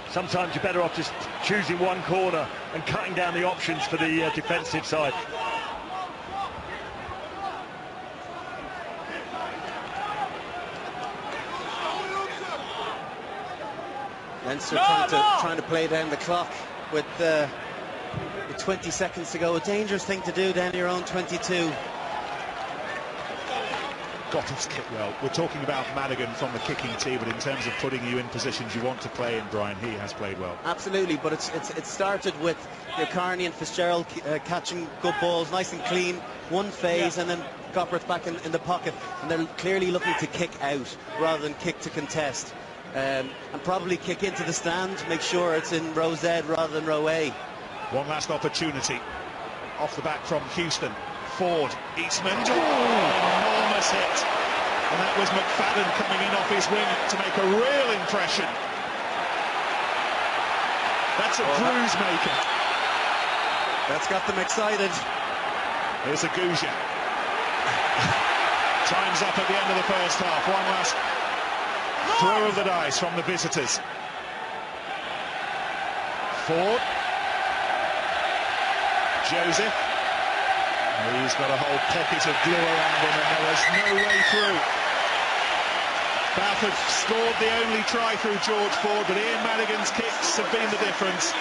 Sometimes you're better off just choosing one corner and cutting down the options for the defensive side. Leinster trying to play down the clock with 20 seconds to go. A dangerous thing to do down your own 22. Gottlieb's kicked well. We're talking about Madigan from the kicking tee, but in terms of putting you in positions you want to play in, Brian, he has played well. Absolutely, but it started with Carney and Fitzgerald catching good balls, nice and clean, one phase, and then Gopperth back in the pocket, and they're clearly looking to kick out rather than kick to contest, and probably kick into the stand, make sure it's in row Z rather than row A. One last opportunity off the back from Houston. Ford, Eastman, enormous hit, and that was McFadden coming in off his wing to make a real impression. That's a cruise maker. That's got them excited. Here's a Gouja. Time's up at the end of the first half. One last throw of the dice from the visitors. Ford, Joseph. He's got a whole pocket of glue around him, and there was no way through. Bath have scored the only try through George Ford, but Ian Madigan's kicks have been the difference.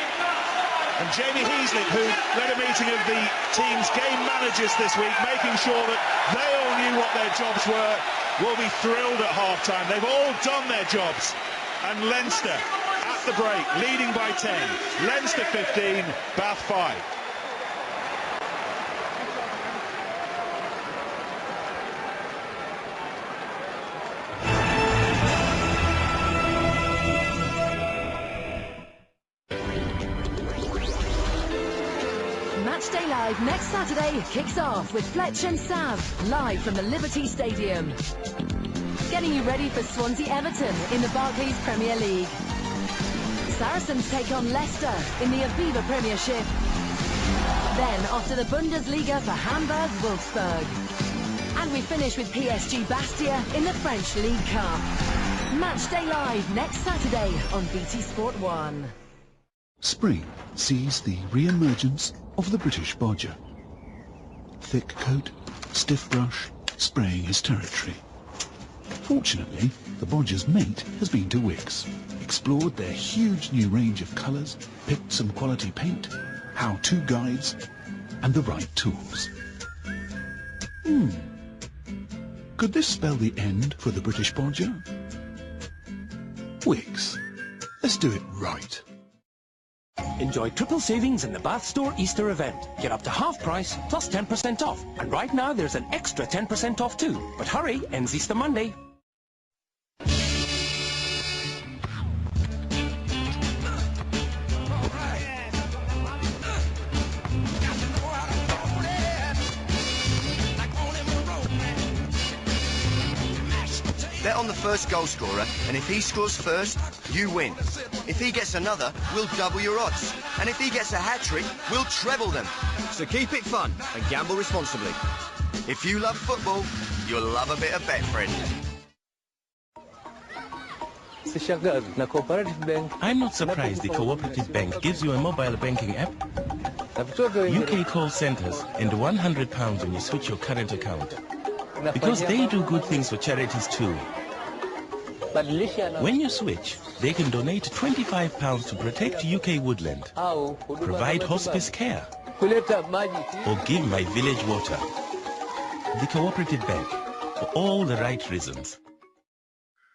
And Jamie Heasley, who led a meeting of the team's game managers this week, making sure that they all knew what their jobs were, will be thrilled at half-time. They've all done their jobs. And Leinster, at the break, leading by 10. Leinster 15, Bath 5. Matchday Live next Saturday kicks off with Fletch and Sav, live from the Liberty Stadium. Getting you ready for Swansea Everton in the Barclays Premier League. Saracens take on Leicester in the Aviva Premiership. Then off to the Bundesliga for Hamburg-Wolfsburg. And we finish with PSG Bastia in the French League Cup. Matchday Live next Saturday on BT Sport 1. Spring sees the re-emergence of the British bodger. Thick coat, stiff brush, spraying his territory. Fortunately, the bodger's mate has been to Wickes, explored their huge new range of colours, picked some quality paint, how-to guides, and the right tools. Could this spell the end for the British bodger? Wickes. Let's do it right. Enjoy triple savings in the Bath Store Easter event. Get up to half price plus 10% off. And right now there's an extra 10% off too. But hurry, ends Easter Monday. Bet on the first goal scorer, and if he scores first, you win. If he gets another, we'll double your odds. And if he gets a hat-trick, we'll treble them. So keep it fun and gamble responsibly. If you love football, you'll love a bit of Betfriend. I'm not surprised the Cooperative Bank gives you a mobile banking app, UK call centres, and £100 when you switch your current account. Because they do good things for charities too. When you switch, they can donate £25 to protect UK woodland, provide hospice care, or give My Village water. The Cooperative Bank, for all the right reasons.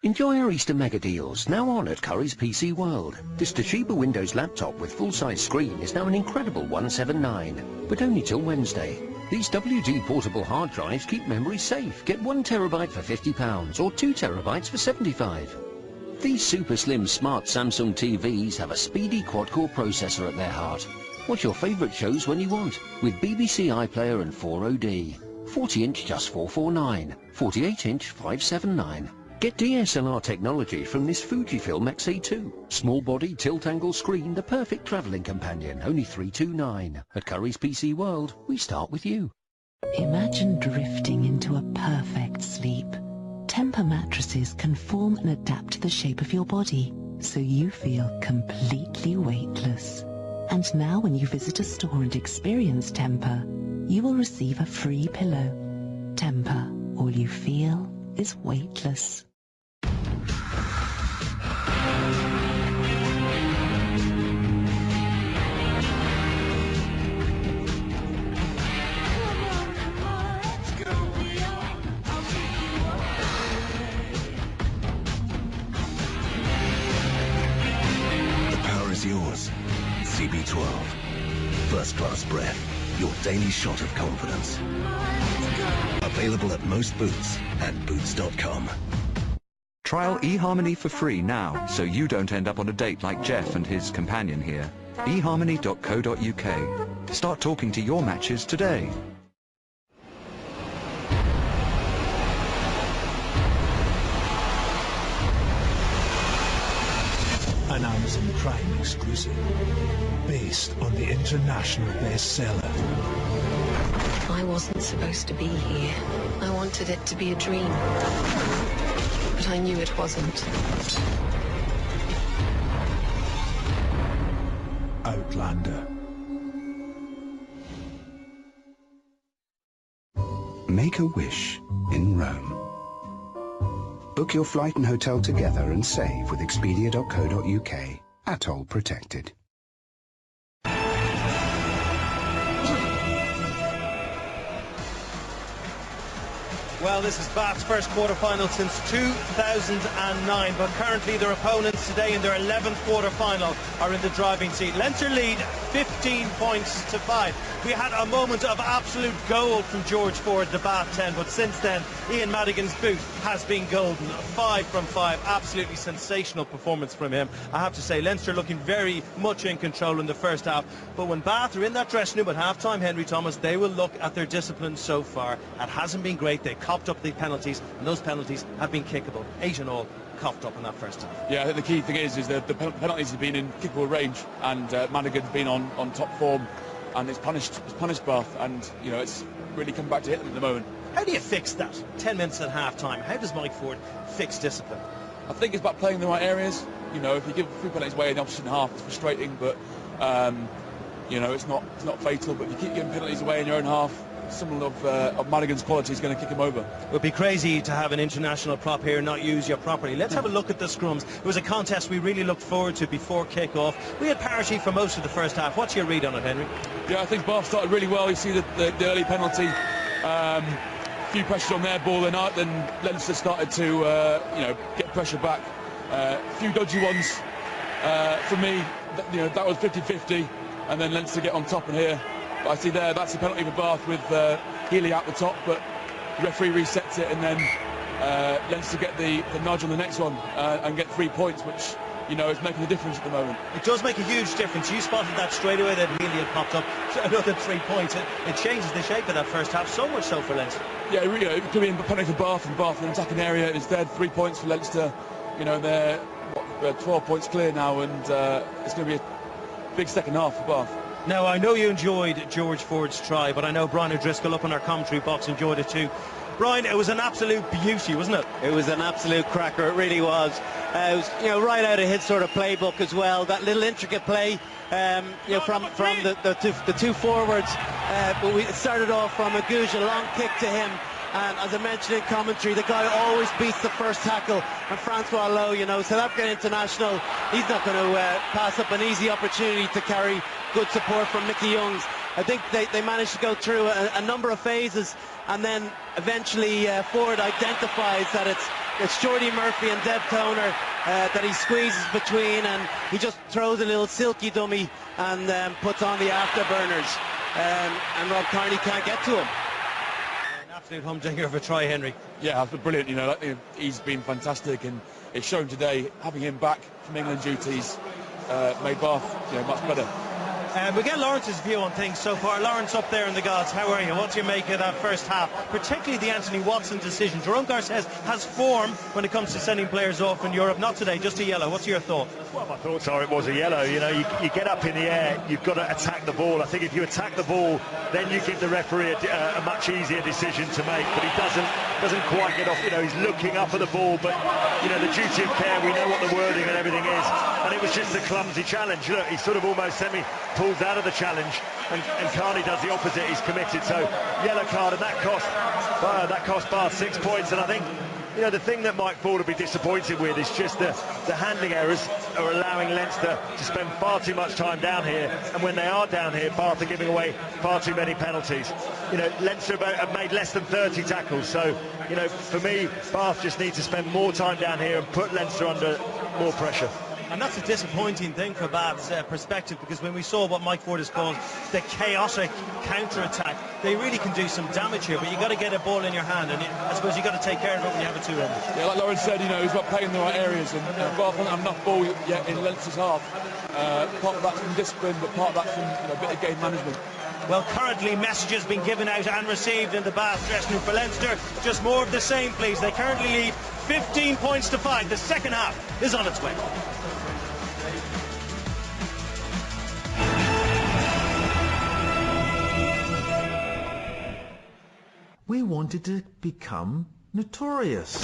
Enjoy our Easter mega deals, now on at Curry's PC World. This Toshiba Windows laptop with full-size screen is now an incredible $179, but only till Wednesday. These WD portable hard drives keep memory safe. Get 1 terabyte for £50 or 2 terabytes for $75. These super slim smart Samsung TVs have a speedy quad-core processor at their heart. Watch your favourite shows when you want with BBC iPlayer and 4OD. 40-inch just $449, 48-inch $579. Get DSLR technology from this Fujifilm X-A2. Small body, tilt-angle screen, the perfect travelling companion, only $329. At Curry's PC World, we start with you. Imagine drifting into a perfect sleep. Temper mattresses can form and adapt to the shape of your body, so you feel completely weightless. And now when you visit a store and experience Temper, you will receive a free pillow. Temper, all you feel is weightless. Yours. CB12. First class breath. Your daily shot of confidence. Available at most Boots and Boots.com. Trial eHarmony for free now, so you don't end up on a date like Jeff and his companion here. eHarmony.co.uk. Start talking to your matches today. An Amazon Prime exclusive, based on the international bestseller. I wasn't supposed to be here. I wanted it to be a dream, but I knew it wasn't. Outlander. Make a wish in Rome. Book your flight and hotel together and save with Expedia.co.uk. Atoll protected. Well, this is Bath's first quarter-final since 2009, but currently their opponents today in their 11th quarter-final are in the driving seat. Leinster lead 15 points to 5. We had a moment of absolute gold from George Ford, the Bath 10, but since then, Ian Madigan's boot has been golden. 5 from 5, absolutely sensational performance from him. I have to say, Leinster looking very much in control in the first half, but when Bath are in that dressing room at half-time, Henry Thomas, they will look at their discipline so far. It hasn't been great. They copped up the penalties, and those penalties have been kickable. 8 in all coughed up in that first half. Yeah, I think the key thing is that the penalties have been in kickable range, and Madigan's been on top form and it's punished Bath, and it's really come back to hit them at the moment. How do you fix that? 10 minutes at half-time. How does Mike Ford fix discipline? I think it's about playing in the right areas. If you give 3 penalties away in the opposition half, it's frustrating, but it's not fatal. But if you keep giving penalties away in your own half, someone of Madigan's quality is going to kick him over. It would be crazy to have an international prop here and not use you properly. Let's have a look at the scrums. It was a contest we really looked forward to before kick-off. We had parity for most of the first half. What's your read on it, Henry? Yeah, I think Bath started really well. You see the early penalty. Few pressures on their ball, then Leinster started to get pressure back. Few dodgy ones for me. That was 50-50, and then Leinster get on top. And here, I see that's a penalty for Bath with Healy out the top, but the referee resets it, and then Leinster get the nudge on the next one and get 3 points, which is making a difference at the moment. It does make a huge difference. You spotted that straight away that Healy had popped up. Another 3 points. It changes the shape of that first half so much so for Leinster. Yeah, it could be a penalty for Bath, and Bath in the attacking area. Instead, 3 points for Leinster. They're 12 points clear now, and it's going to be a big second half for Bath. Now, I know you enjoyed George Ford's try, but I know Brian O'Driscoll up in our commentary box enjoyed it too. Brian, it was an absolute beauty, wasn't it? It was an absolute cracker, it really was. It was, right out of his sort of playbook as well. That little intricate play, from the two forwards. But it started off from Aguja, a long kick to him. And as I mentioned in commentary, the guy always beats the first tackle. And Francois Lowe, South African international, he's not going to pass up an easy opportunity to carry good support from Mickey Youngs. I think they managed to go through a number of phases, and then eventually Ford identifies that it's Jordy Murphy and Dev Toner that he squeezes between, and he just throws a little silky dummy and puts on the afterburners, and Rob Kearney can't get to him. An absolute humdinger of a try, Henry. Yeah, brilliant. He's been fantastic, and it's shown today. Having him back from England duties made Bath much better. We get Lawrence's view on things so far. Lawrence, up there in the gods, how are you? What do you make of that first half, particularly the Anthony Watson decision? Jerome Garces has form when it comes to sending players off in Europe. Not today, just a yellow. What's your thought? Well, my thoughts are it was a yellow. You get up in the air, you've got to attack the ball. I think if you attack the ball, then you give the referee a much easier decision to make. But he doesn't quite get off. He's looking up at the ball, but the duty of care, we know what the wording and everything is. And it was just a clumsy challenge. Look, he sort of almost pulls out of the challenge, and Kearney does the opposite. He's committed, so yellow card, and that cost Bath 6 points. And I think the thing that Mike Ford will be disappointed with is just the handling errors are allowing Leinster to spend far too much time down here, and when they are down here, Bath are giving away far too many penalties. Leinster have made less than 30 tackles, so for me, Bath just need to spend more time down here and put Leinster under more pressure. And that's a disappointing thing for Bath's perspective, because when we saw what Mike Ford has called the chaotic counter-attack, they really can do some damage here, but you've got to get a ball in your hand, and I suppose you've got to take care of it when you have a two-ended. Yeah, like Lawrence said, he's got playing in the right areas, and Bath haven't had enough ball yet in Leinster's half. Part of that's from discipline, but part of that's from a bit of game management. Well, currently messages being given out and received in the Bath dressing room for Leinster. Just more of the same, please. They currently lead 15 points to 5. The second half is on its way. We wanted to become notorious.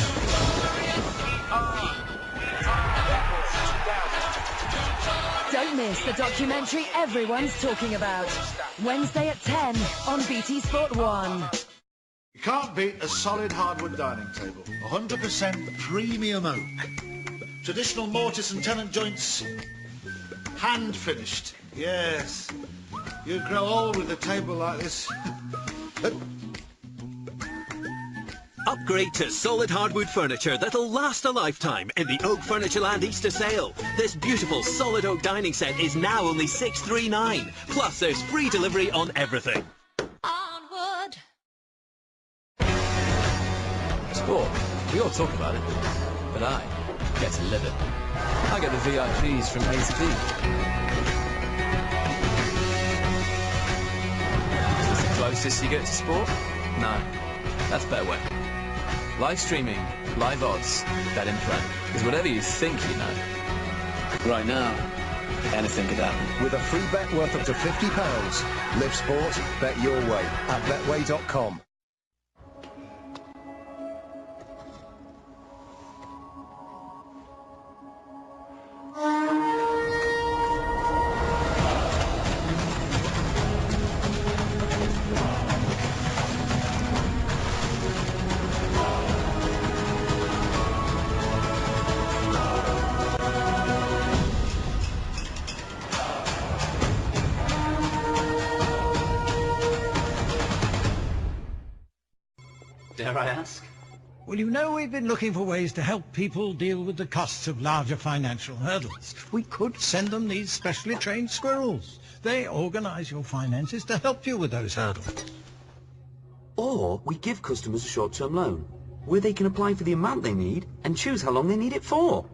Don't miss the documentary everyone's talking about. Wednesday at 10 on BT Sport 1. You can't beat a solid hardwood dining table. 100% premium oak. Traditional mortise and tenon joints. Hand finished. Yes. You'd grow old with a table like this. Upgrade to solid hardwood furniture that'll last a lifetime in the Oak Furnitureland Easter sale. This beautiful solid oak dining set is now only $639. Plus there's free delivery on everything. Onward. Sport. We all talk about it, but I get to live it. I get the VIPs from A to B. Is this the closest you get to sport? No. That's Betway. Live streaming, live odds, bet in play. Because whatever you think you know, right now, anything could happen. With a free bet worth up to £50. Live sport, bet your way at betway.com. Dare I ask? Well, you know, we've been looking for ways to help people deal with the costs of larger financial hurdles. We could send them these specially trained squirrels. They organise your finances to help you with those hurdles. Or we give customers a short-term loan, where they can apply for the amount they need and choose how long they need it for.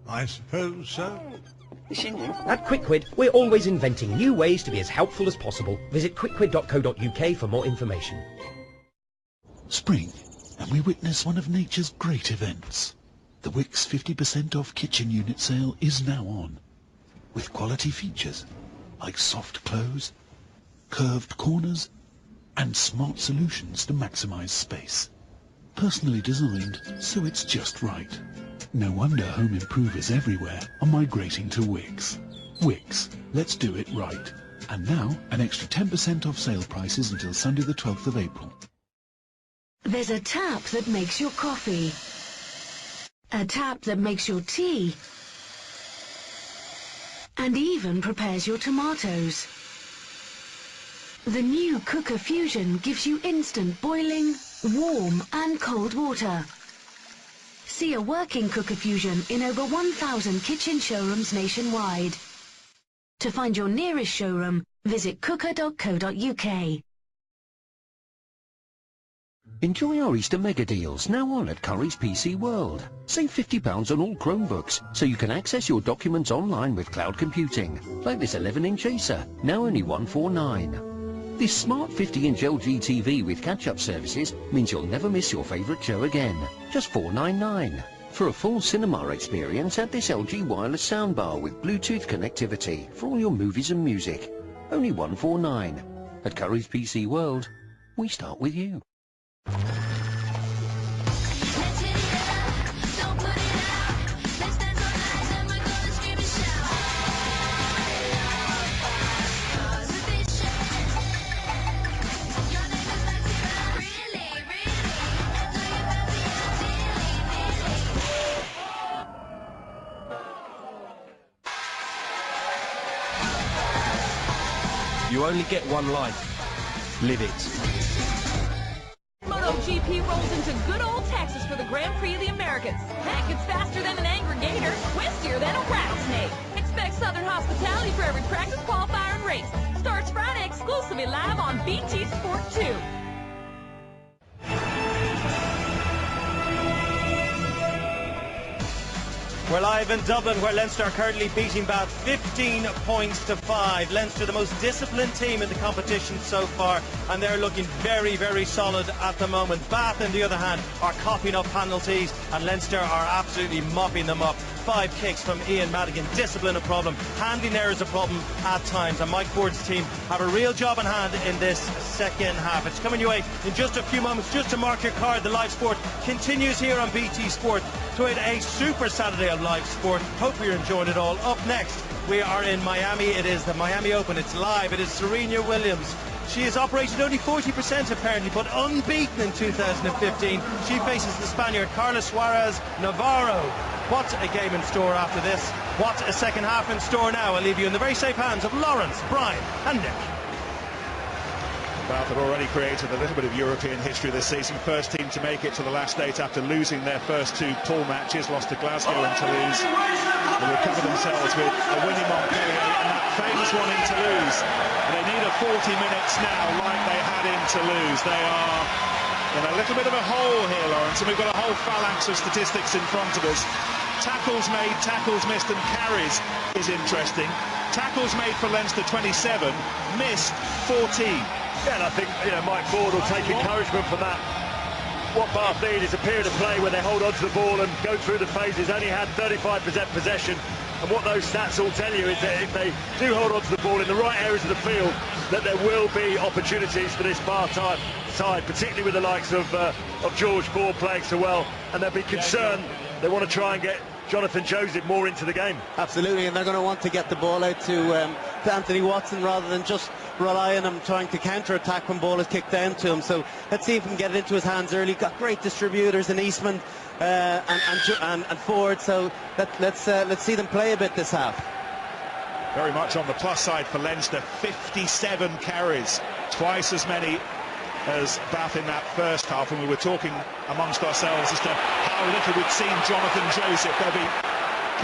I suppose so. At QuickQuid, we're always inventing new ways to be as helpful as possible. Visit quickquid.co.uk for more information. Spring, and we witness one of nature's great events. The Wickes 50% off kitchen unit sale is now on, with quality features like soft close, curved corners, and smart solutions to maximise space. Personally designed, so it's just right. No wonder home improvers everywhere are migrating to Wickes. Wickes, let's do it right. And now, an extra 10% off sale prices until Sunday the 12th of April. There's a tap that makes your coffee. A tap that makes your tea. And even prepares your tomatoes. The new Cooker Fusion gives you instant boiling, warm and cold water. See a working Cooker Fusion in over 1,000 kitchen showrooms nationwide. To find your nearest showroom, visit cooker.co.uk. Enjoy our Easter mega deals now on at Curry's PC World. Save £50 on all Chromebooks, so you can access your documents online with cloud computing. Like this 11-inch Acer, now only $149. This smart 50-inch LG TV with catch-up services means you'll never miss your favourite show again. Just $499. For a full cinema experience, add this LG wireless soundbar with Bluetooth connectivity for all your movies and music. Only $149. At Curry's PC World, we start with you. You only get one life. Live it. MotoGP rolls into good old Texas for the Grand Prix of the Americas. Heck, it's faster than an aggregator, twistier than a rattlesnake. Expect Southern hospitality for every practice, qualifier, and race. Starts Friday exclusively live on BT Sport 2. We're live in Dublin, where Leinster are currently beating Bath 15 points to 5. Leinster, the most disciplined team in the competition so far, and they're looking very, very solid at the moment. Bath, on the other hand, are copying up penalties, and Leinster are absolutely mopping them up. 5 kicks from Ian Madigan. Discipline a problem. Handling there is a problem at times, and Mike Ford's team have a real job in hand in this second half. It's coming your way in just a few moments. Just to mark your card, the live sport continues here on BT Sport. To a super Saturday of live sport. Hope you're enjoying it all. Up next, we are in Miami. It is the Miami Open. It's live. It is Serena Williams. She has operated only 40% apparently, but unbeaten in 2015. She faces the Spaniard Carlos Suarez Navarro. What a game in store after this. What a second half in store now. I'll leave you in the very safe hands of Lawrence, Brian and Nick. Bath have already created a little bit of European history this season. First team to make it to the last 8 after losing their first 2 pool matches, lost to Glasgow and Toulouse. They recover themselves with a winning Montpellier and that famous one in Toulouse. They need a 40 minutes now like they had in Toulouse. They are in a little bit of a hole here, Lawrence, and we've got a whole phalanx of statistics in front of us. Tackles made, tackles missed and carries is interesting. Tackles made for Leinster 27, missed 14. Yeah, and I think Mike Ford will take encouragement from that. What Bath need is a period of play where they hold on to the ball and go through the phases. Only had 35% possession, And what those stats all tell you is that if they do hold on to the ball in the right areas of the field, that there will be opportunities for this Bath side, particularly with the likes of George Ford playing so well. And they'll be concerned. They want to try and get Jonathan Joseph more into the game. Absolutely, and they're going to want to get the ball out to Anthony Watson rather than just rely on him trying to counter-attack when ball is kicked down to him. So let's see if we can get it into his hands early. Got great distributors in Eastman and Ford, so let's see them play a bit this half. Very much on the plus side for Leinster. 57 carries, twice as many as Bath in that first half, and we were talking amongst ourselves as to how little we'd seen Jonathan Joseph. They'll be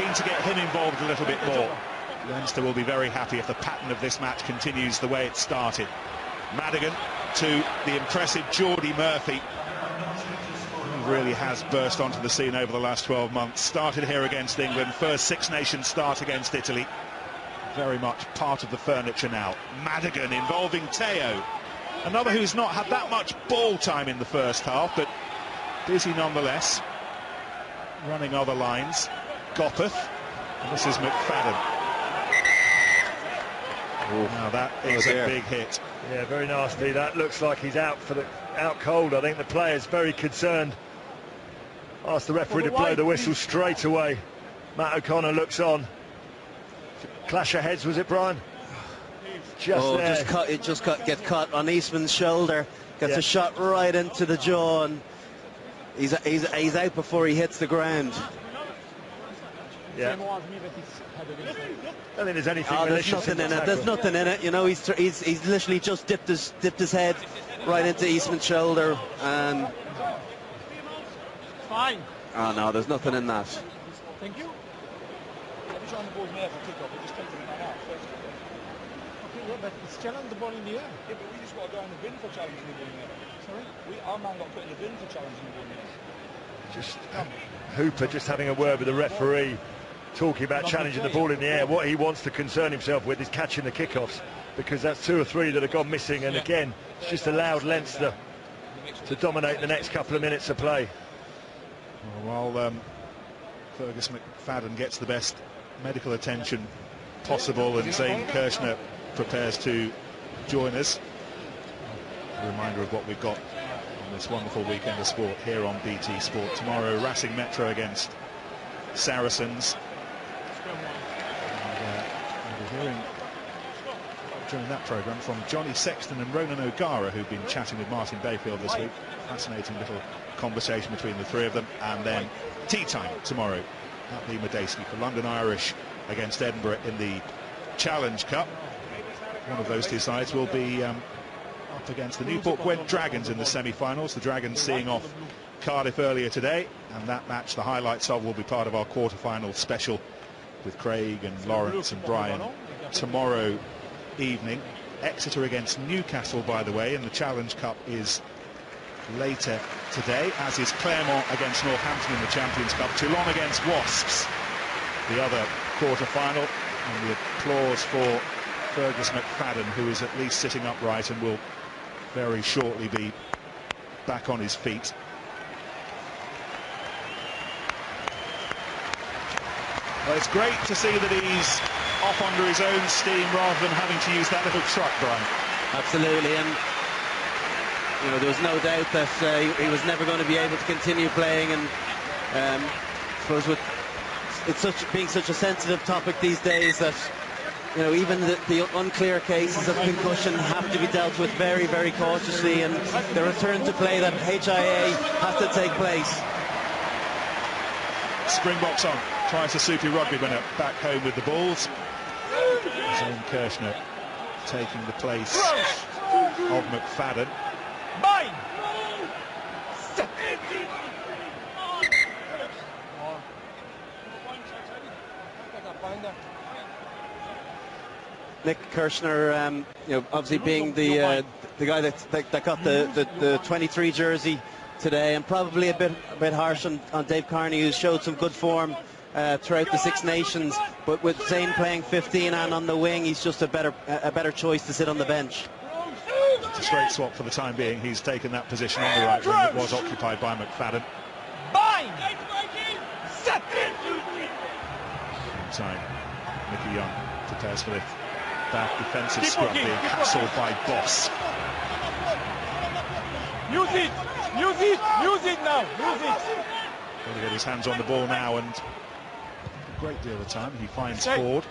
keen to get him involved a little bit more. Leinster will be very happy if the pattern of this match continues the way it started. Madigan to the impressive Geordie Murphy, who really has burst onto the scene over the last 12 months. Started here against England, first Six Nations start against Italy. Very much part of the furniture now. Madigan involving Teo. Another who's not had that much ball time in the first half, but busy nonetheless. Running other lines. Gopeth. And this is McFadden. Now that is a big hit. Yeah, very nasty. That looks like he's out cold. I think the player's very concerned. Asked the referee to blow the whistle straight away. Matt O'Connor looks on. Clash of heads, was it, Brian? It just gets caught on Eastman's shoulder, gets a shot right into the jaw, and he's out before he hits the ground. Yeah. I don't think there's anything there's nothing in it. There's nothing in it. You know, he's literally just dipped his head right into Eastman's shoulder, and fine. Oh no, there's nothing in that. Thank you. Every time the ball's there for kick-off, it just takes it back out. Okay, yeah, but it's challenging the ball in the air. Yeah, but we just got to go in the bin for challenging the ball in the air. Sorry? Our man got put in the bin for challenging the ball in the air. Just Hooper just having a word with the referee, talking about challenging the ball in the air. What he wants to concern himself with is catching the kickoffs, because that's 2 or 3 that have gone missing, and again, it's just allowed Leinster to dominate the next couple of minutes of play. Well, while Fergus McFadden gets the best medical attention possible and Zane Kirshner prepares to join us, a reminder of what we've got on this wonderful weekend of sport here on BT Sport. Tomorrow, Racing Metro against Saracens. And we'll be hearing during that programme from Johnny Sexton and Ronan O'Gara, who've been chatting with Martin Bayfield this week. Fascinating little conversation between the three of them. And then tea time tomorrow at the Medeski for London Irish against Edinburgh in the Challenge Cup. One of those two sides will be up against the Newport Gwent Dragons in the semi-finals. The Dragons seeing off Cardiff earlier today, and that match, the highlights of, will be part of our quarter-final special with Craig and Lawrence and Brian tomorrow evening. Exeter against Newcastle, by the way, in the Challenge Cup is later today, as is Claremont against Northampton in the Champions Cup. Toulon against Wasps, the other quarter-final, and the applause for Fergus McFadden, who is at least sitting upright and will very shortly be back on his feet. Well, it's great to see that he's off under his own steam rather than having to use that little truck, Brian. Absolutely, and you know, there was no doubt that he was never going to be able to continue playing, and I suppose with being such a sensitive topic these days, that you know, even the unclear cases of concussion have to be dealt with very, very cautiously, and the return to play, that HIA has to take place. Springboks on, tries a Supi rugby winner back home with the balls. Zane Kirshner taking the place of McFadden. Mine! Nick Kirshner, you know, obviously being the guy that got the 23 jersey today, and probably a bit harsh on Dave Carney, who showed some good form throughout the Six Nations, but with Zane playing 15 and on the wing, he's just a better choice to sit on the bench. It's a straight swap for the time being. He's taken that position on the right wing that was occupied by McFadden. Meantime, Mickey Young prepares for the back defensive scrum being hassled by Boss. Use it! Use it! Use it now! Use it! Going to get his hands on the ball now, and a great deal of time. He finds Ford.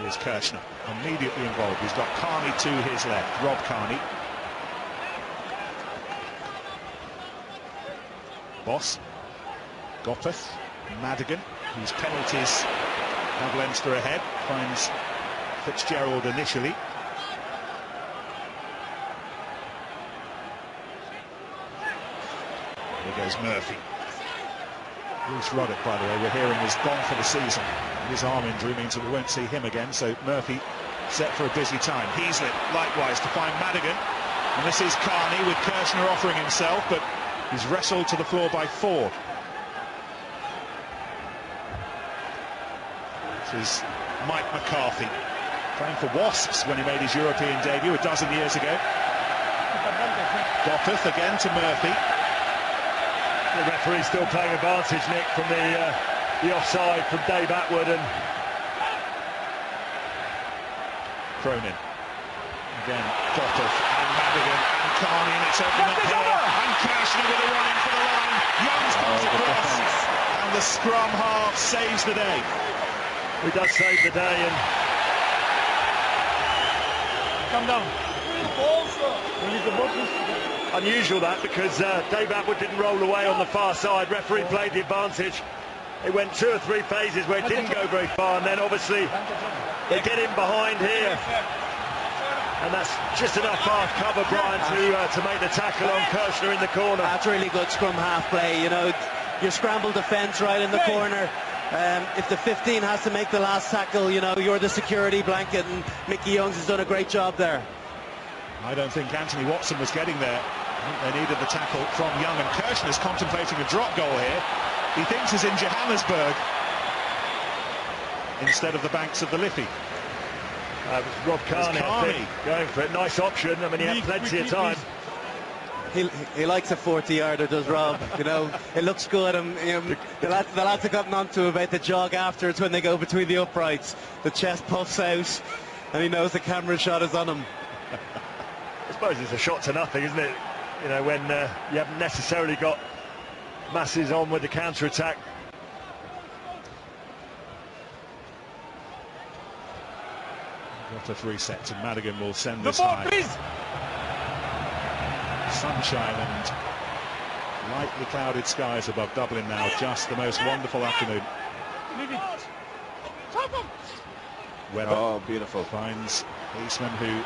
Here's Kirshner, immediately involved. He's got Carney to his left, Rob Carney. Boss, Goppeth, Madigan, whose penalties have Leinster ahead, finds Fitzgerald initially. Here goes Murphy. Bruce Ruddock, by the way, we're hearing is gone for the season. His arm injury means that we won't see him again, so Murphy set for a busy time. Heaslett likewise to find Madigan, and this is Carney with Kirshner offering himself, but he's wrestled to the floor by Ford. This is Mike McCarthy, playing for Wasps when he made his European debut a dozen years ago. Goppeth again to Murphy. The referee's still playing advantage, Nick, from the offside from Dave Atwood and Cronin. Again, Goppeth and Madigan and Carney, and it's opening up here. And Kirshner with a run in for the line. Young's comes across, and the scrum half saves the day. He does save the day, and come down. Release the ball, please. Unusual that, because Dave Atwood didn't roll away on the far side. Referee played the advantage. It went 2 or 3 phases where it didn't go very far, and then obviously they get in behind here, and that's just enough half cover, Brian, to make the tackle on Kirshner in the corner. That's really good scrum half play. You know, your scramble defence right in the corner. If the 15 has to make the last tackle, you know, you're the security blanket, and Mickey Youngs has done a great job there. I don't think Anthony Watson was getting there. I think they needed the tackle from Young, and Kirshner's contemplating a drop goal here. He thinks he's in Johannesburg instead of the banks of the Liffey. It was Rob Carney, I think, going for it. Nice option. I mean, he had plenty of time. He likes a 40-yarder, does Rob. You know, it looks good. And you know, the lads have gotten on to about the jog afterwards when they go between the uprights. The chest puffs out, and he knows the camera shot is on him. I suppose it's a shot to nothing, isn't it? You know, when you haven't necessarily got masses on with the counter-attack. Goppeth resets, and Madigan will send this high. Please. Sunshine and lightly clouded skies above Dublin now. Just the most wonderful afternoon. Webber. Oh, beautiful. Finds Eastman, who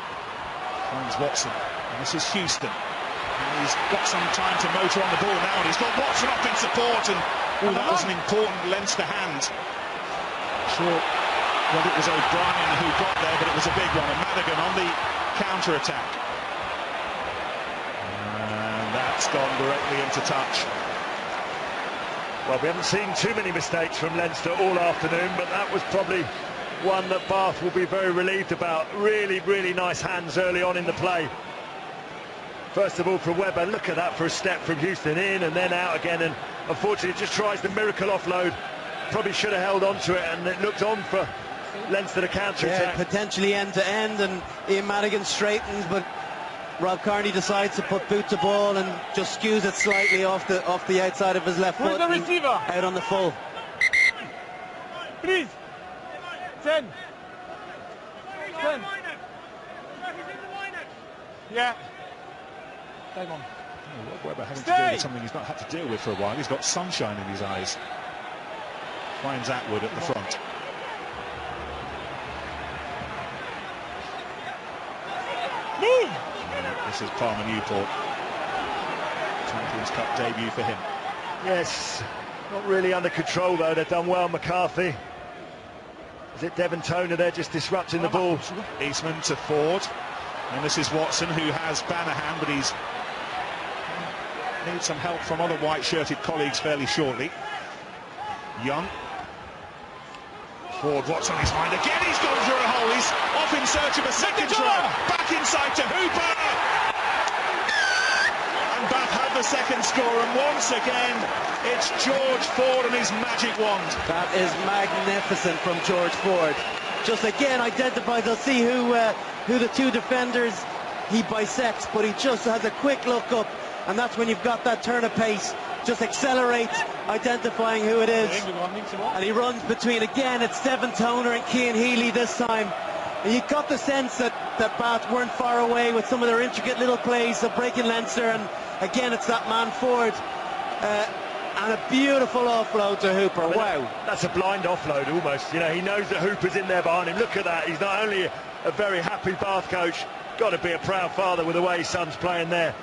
finds Watson. And this is Houston. And he's got some time to motor on the ball now, and he's got Watson up in support, and that was an important Leinster hand. Sure, well, it was O'Brien who got there, but it was a big one, and Madigan on the counter-attack. And that's gone directly into touch. Well, we haven't seen too many mistakes from Leinster all afternoon, but that was probably one that Bath will be very relieved about. Really, really nice hands early on in the play. First of all from Webber, look at that for a step from Houston, in and then out again, and unfortunately just tries the miracle offload. Probably should have held on to it, and it looked on for Leinster to counter-attack. Yeah, potentially end-to-end, and Ian Madigan straightens, but Rob Carney decides to put boot to ball and just skews it slightly off the outside of his left foot. Where's the receiver? Out on the full. Please. 10. 10. Yeah. Time on. Rob Webber having to deal with something he's not had to deal with for a while. He's got sunshine in his eyes. Finds Atwood at the front. Move! This is Palmer Newport. Champions Cup debut for him. Yes, not really under control though. They've done well, McCarthy. Is it Devon Toner there just disrupting the ball? Eastman to Ford. And this is Watson, who has Banahan, but he's needs some help from other white-shirted colleagues fairly shortly. Young. Ford, what's on his mind? Again, he's gone through a hole. He's off in search of a second try. Back inside to Hooper. And Bath had of the second score, and once again it's George Ford and his magic wand. That is magnificent from George Ford. Just again identifies, I'll see who the two defenders he bisects, but he just has a quick look up, and that's when you've got that turn of pace. Just accelerates, identifying who it is, and he runs between, again, it's Devon Toner and Cian Healy this time. And you got the sense that Bath weren't far away with some of their intricate little plays of breaking Leinster, and again it's that man Ford, and a beautiful offload to Hooper. Wow, that's a blind offload almost. You know, he knows that Hooper's in there behind him. Look at that, he's not only a very happy Bath coach, got to be a proud father with the way his son's playing there.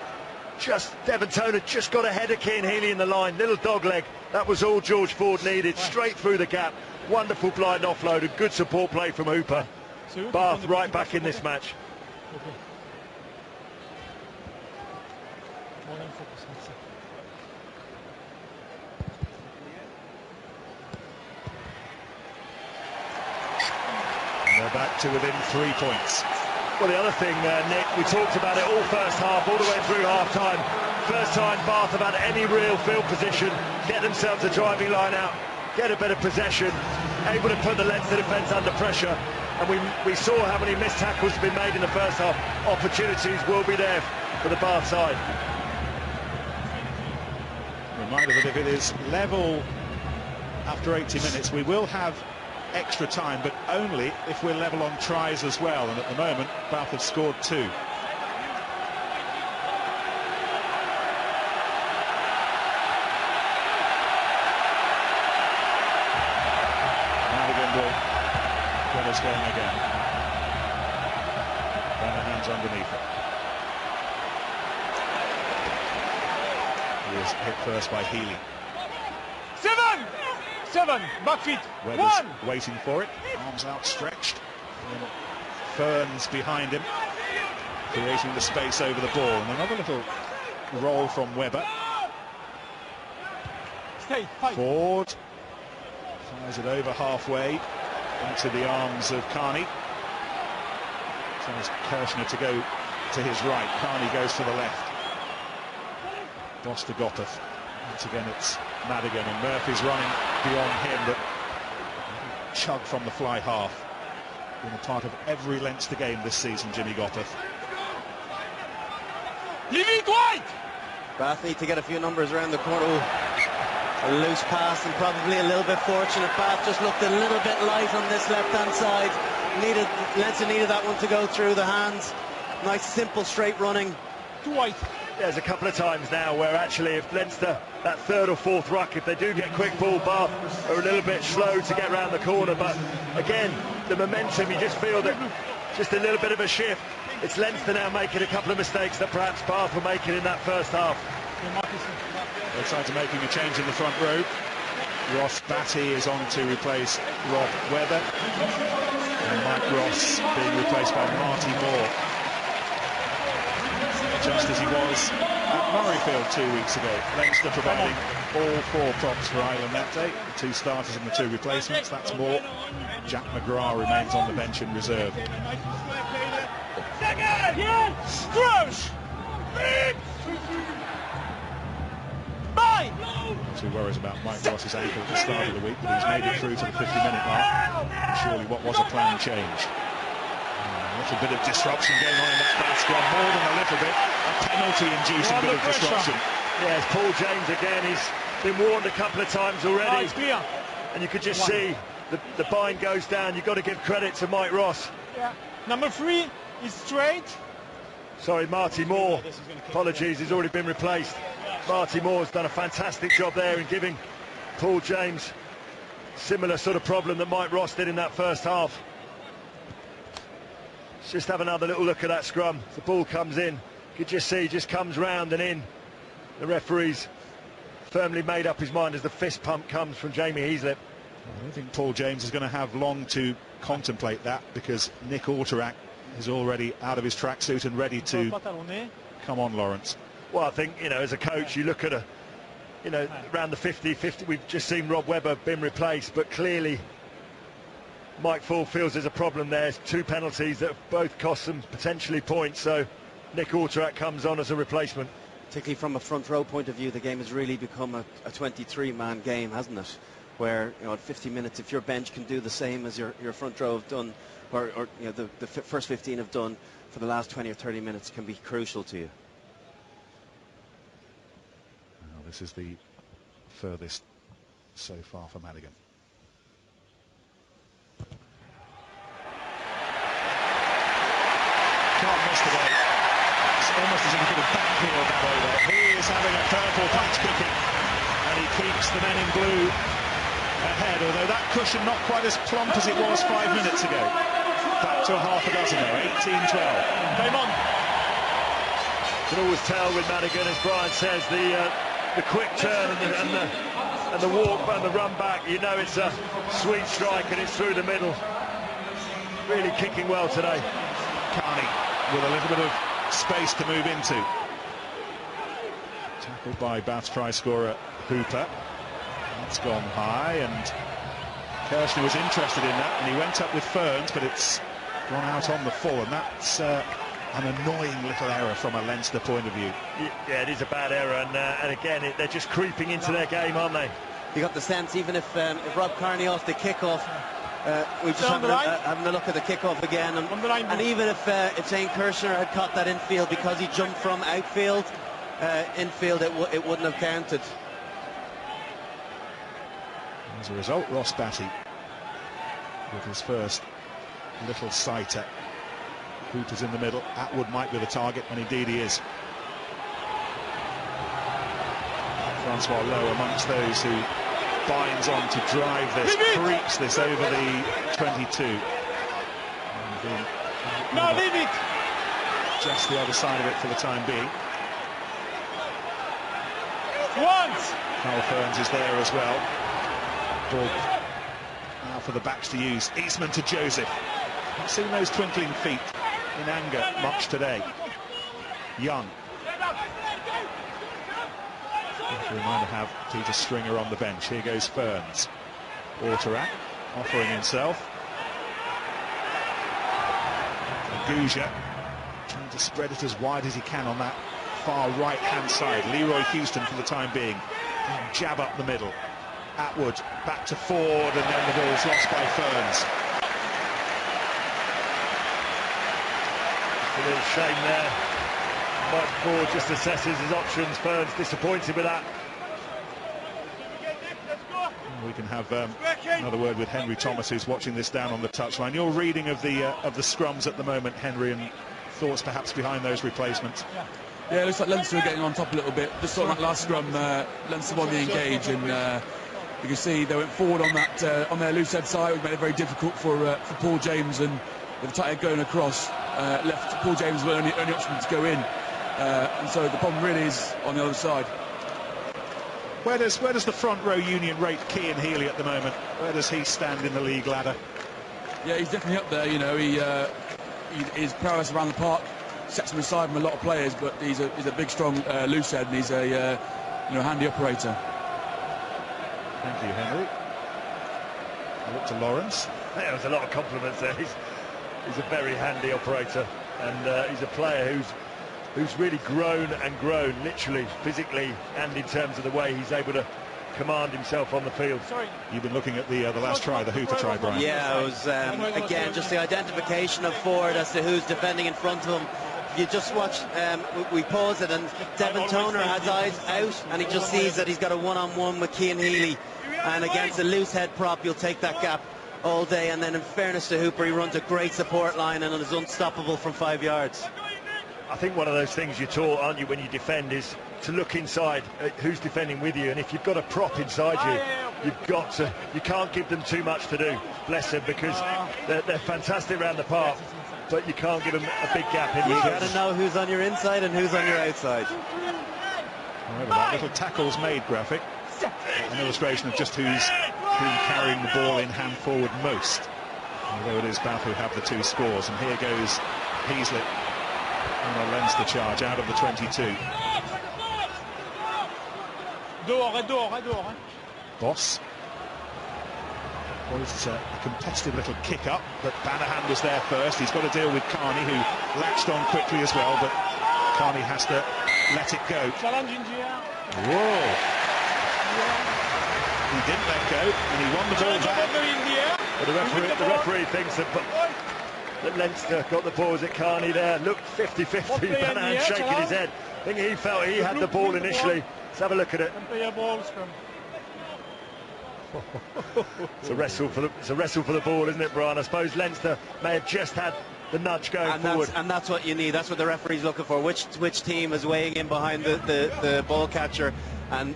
Just Devon Toner just got ahead of Cian Healy in the line, little dog leg. That was all George Ford needed, straight through the gap. Wonderful blind offload, a good support play from Hooper. Bath right back in this match. They're back to within 3 points. Well, the other thing, Nick, we talked about it all first half, all the way through half-time. First time Bath have had any real field position, get themselves a driving line out, get a bit of possession, able to put the Leinster defence under pressure. And we saw how many missed tackles have been made in the first half. Opportunities will be there for the Bath side. Reminder that if it is level after 80 minutes, we will have extra time, but only if we're level on tries as well, and at the moment Bath have scored 2. Madigan will get us going again. Hands underneath it. He was hit first by Healy. 7, back feet. Webber's waiting for it, arms outstretched. And Ferns behind him, creating the space over the ball. And another little roll from Webber. Ford fires it over halfway into the arms of Carney. Tries Kirshner to go to his right. Carney goes to the left. Boster-Gopeth. Once again it's Madigan, and Murphy's running beyond him, but chug from the fly half. Been a part of every Leinster game this season, Jimmy Gopeth. Leave it wide! Bath need to get a few numbers around the corner. A loose pass and probably a little bit fortunate. Bath just looked a little bit light on this left-hand side. Leinster needed that one to go through the hands. Nice, simple, straight running. Too wide. There's a couple of times now where actually if Leinster, that third or fourth ruck, if they do get quick ball, Bath are a little bit slow to get round the corner, but again, the momentum, you just feel that just a little bit of a shift. It's Leinster now making a couple of mistakes that perhaps Bath were making in that first half. Both sides are making a change in the front row. Ross Batty is on to replace Rob Webber, and Mike Ross being replaced by Marty Moore, just as he was at Murrayfield 2 weeks ago. Leinster providing all 4 props for Ireland that day. The 2 starters and the 2 replacements. That's Moore. Jack McGrath remains on the bench in reserve. Two worries about Mike Ross's ankle at the start of the week, but he's made it through to the 50-minute mark. Surely what was a planned change. A little bit of disruption going on in that Bath squad, more than a little bit. A penalty-inducing bit of disruption. Yes, Paul James again, he's been warned a couple of times already. And you could just see the bind goes down. You've got to give credit to Mike Ross. Yeah. Number 3 is straight. Sorry, Marty Moore. Apologies, he's already been replaced. Marty Moore's done a fantastic job there in giving Paul James similar sort of problem that Mike Ross did in that first half. Let's just have another little look at that scrum. The ball comes in. You could just see, just comes round and in. The referee's firmly made up his mind as the fist pump comes from Jamie Heaslip. I don't think Paul James is going to have long to contemplate that, because Nick Orterak is already out of his tracksuit and ready to come on, Lawrence. Well, I think, as a coach, you look at around the 50, we've just seen Rob Webber been replaced, but clearly Mike Ford feels there's a problem there. 2 penalties that both cost them potentially points, so Nick Orterak comes on as a replacement. Particularly from a front row point of view, the game has really become a 23-man game, hasn't it? Where, you know, at 50 minutes, if your bench can do the same as your front row have done, or you know, the first 15 have done for the last 20 or 30 minutes, can be crucial to you. Well, this is the furthest so far for Madigan. Can't miss the ball. It's almost as if he could have backpeeled that over. He is having a purple patch kicking, and he keeps the men in blue ahead, although that cushion not quite as plump as it was 5 minutes ago. Back to a half a dozen though, 18-12. Game on. You can always tell with Madigan, as Brian says, the quick turn and the walk and the run back, you know it's a sweet strike and it's through the middle. Really kicking well today. Carney with a little bit of space to move into. Tackled by Bath's try scorer Hooper. That's gone high, and Kirshner was interested in that, and he went up with Ferns, but it's gone out on the full, and that's an annoying little error from a Leinster point of view. Yeah, it is a bad error, and again, they're just creeping into their game, aren't they? You got the sense, even if Rob Kearney off the kick-off, we just having a look at the kick-off again, and even if Shane Kirshner had caught that infield because he jumped from outfield, infield, it wouldn't have counted. As a result, Ross Batty with his first little sighter. Hooper's in the middle. Atwood might be the target, and indeed he is. Francois Lowe amongst those who binds on to drive this, creeps this over the 22. No, leave it! Just the other side of it for the time being. Once! Carl Ferns is there as well. Ball now for the backs to use. Eastman to Joseph. Not seen those twinkling feet in anger much today. Young. A reminder to have Peter Stringer on the bench. Here goes Ferns. Orterak offering himself. Gouja trying to spread it as wide as he can on that far right-hand side. Leroy Houston for the time being. Jab up the middle. Atwood back to Ford, and then the ball's lost by Ferns. A little shame there. Mike Ford just assesses his options. Ferns disappointed with that. We can have another word with Henry Thomas, who's watching this down on the touchline. Your reading of the scrums at the moment, Henry, and thoughts perhaps behind those replacements. Yeah, it looks like Leinster are getting on top a little bit. Just saw that last scrum, Leinster won the engage, and you can see they went forward on that on their loose head side, which made it very difficult for Paul James, and with the tight head going across, left Paul James with only option to go in, and so the problem really is on the other side. Where does the front row union rate Cian Healy at the moment? Where does he stand in the league ladder? Yeah, he's definitely up there. You know, his prowess around the park sets him aside from a lot of players, but he's a big, strong loose head, and he's a handy operator. Thank you, Henry. I look to Lawrence. There was a lot of compliments there. He's a very handy operator, and he's a player who's really grown, literally, physically, and in terms of the way he's able to command himself on the field. You've been looking at the last try, the Hooper try, Brian. Yeah, it was again just the identification of Ford as to who's defending in front of him. If you just watch, we pause it, and Devin Toner has eyes out, and he just sees that he's got a one-on-one with Cian Healy, and against a loose head prop, you'll take that gap all day. And then, in fairness to Hooper, he runs a great support line and is unstoppable from 5 yards. I think one of those things you're taught, aren't you, when you defend, is to look inside at who's defending with you, and if you've got a prop inside you, you can't give them too much to do, bless them, because they're fantastic around the park, but you can't give them a big gap in. You got to know who's on your inside and who's on your outside. However, that little tackles made graphic, an illustration of just who's been carrying the ball in hand forward most. Although it is Bath who have the two scores, and here goes Heaslett on a Leinster charge out of the 22. Boss. Well, it's a competitive little kick up, but Banahan was there first. He's got to deal with Carney, who latched on quickly as well, but Carney has to let it go. Challenging Gia. Whoa! He didn't let go, and he won the ball back. Well, the referee thinks that Leinster got the ball. Was it Carney there? Looked 50-50. Van Hand shaking his head. I think he felt he had the ball initially. Let's have a look at it. It's a wrestle for the ball, isn't it, Brian? I suppose Leinster may have just had the nudge going forward. And that's what you need. That's what the referee's looking for. Which team is weighing in behind the ball catcher, and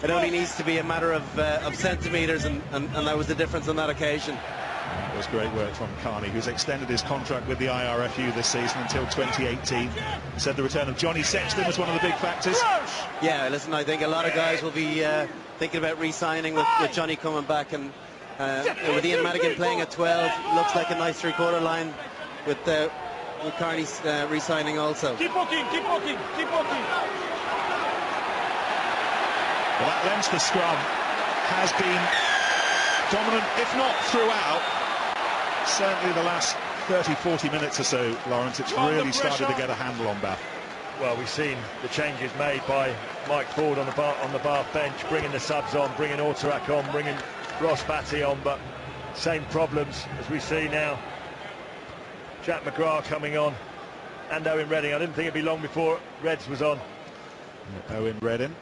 it only needs to be a matter of centimetres, and that was the difference on that occasion. It was great work from Carney, who's extended his contract with the IRFU this season until 2018. Said the return of Johnny Sexton was one of the big factors. Yeah, listen, I think a lot of guys will be thinking about re-signing with Johnny coming back, and with Ian Madigan playing at 12, looks like a nice three-quarter line with Carney re-signing also. Keep walking, keep walking, keep walking. Well, that Leinster scrum has been dominant, if not throughout, certainly the last 30-40 minutes or so, Lawrence. It's really started to get a handle on Bath. Well, we've seen the changes made by Mike Ford on the Bath bench, bringing the subs on, bringing Autorak on, bringing Ross Batty on, but same problems as we see now. Jack McGrath coming on, and Owen Redding. I didn't think it'd be long before Reds was on. Owen Redding,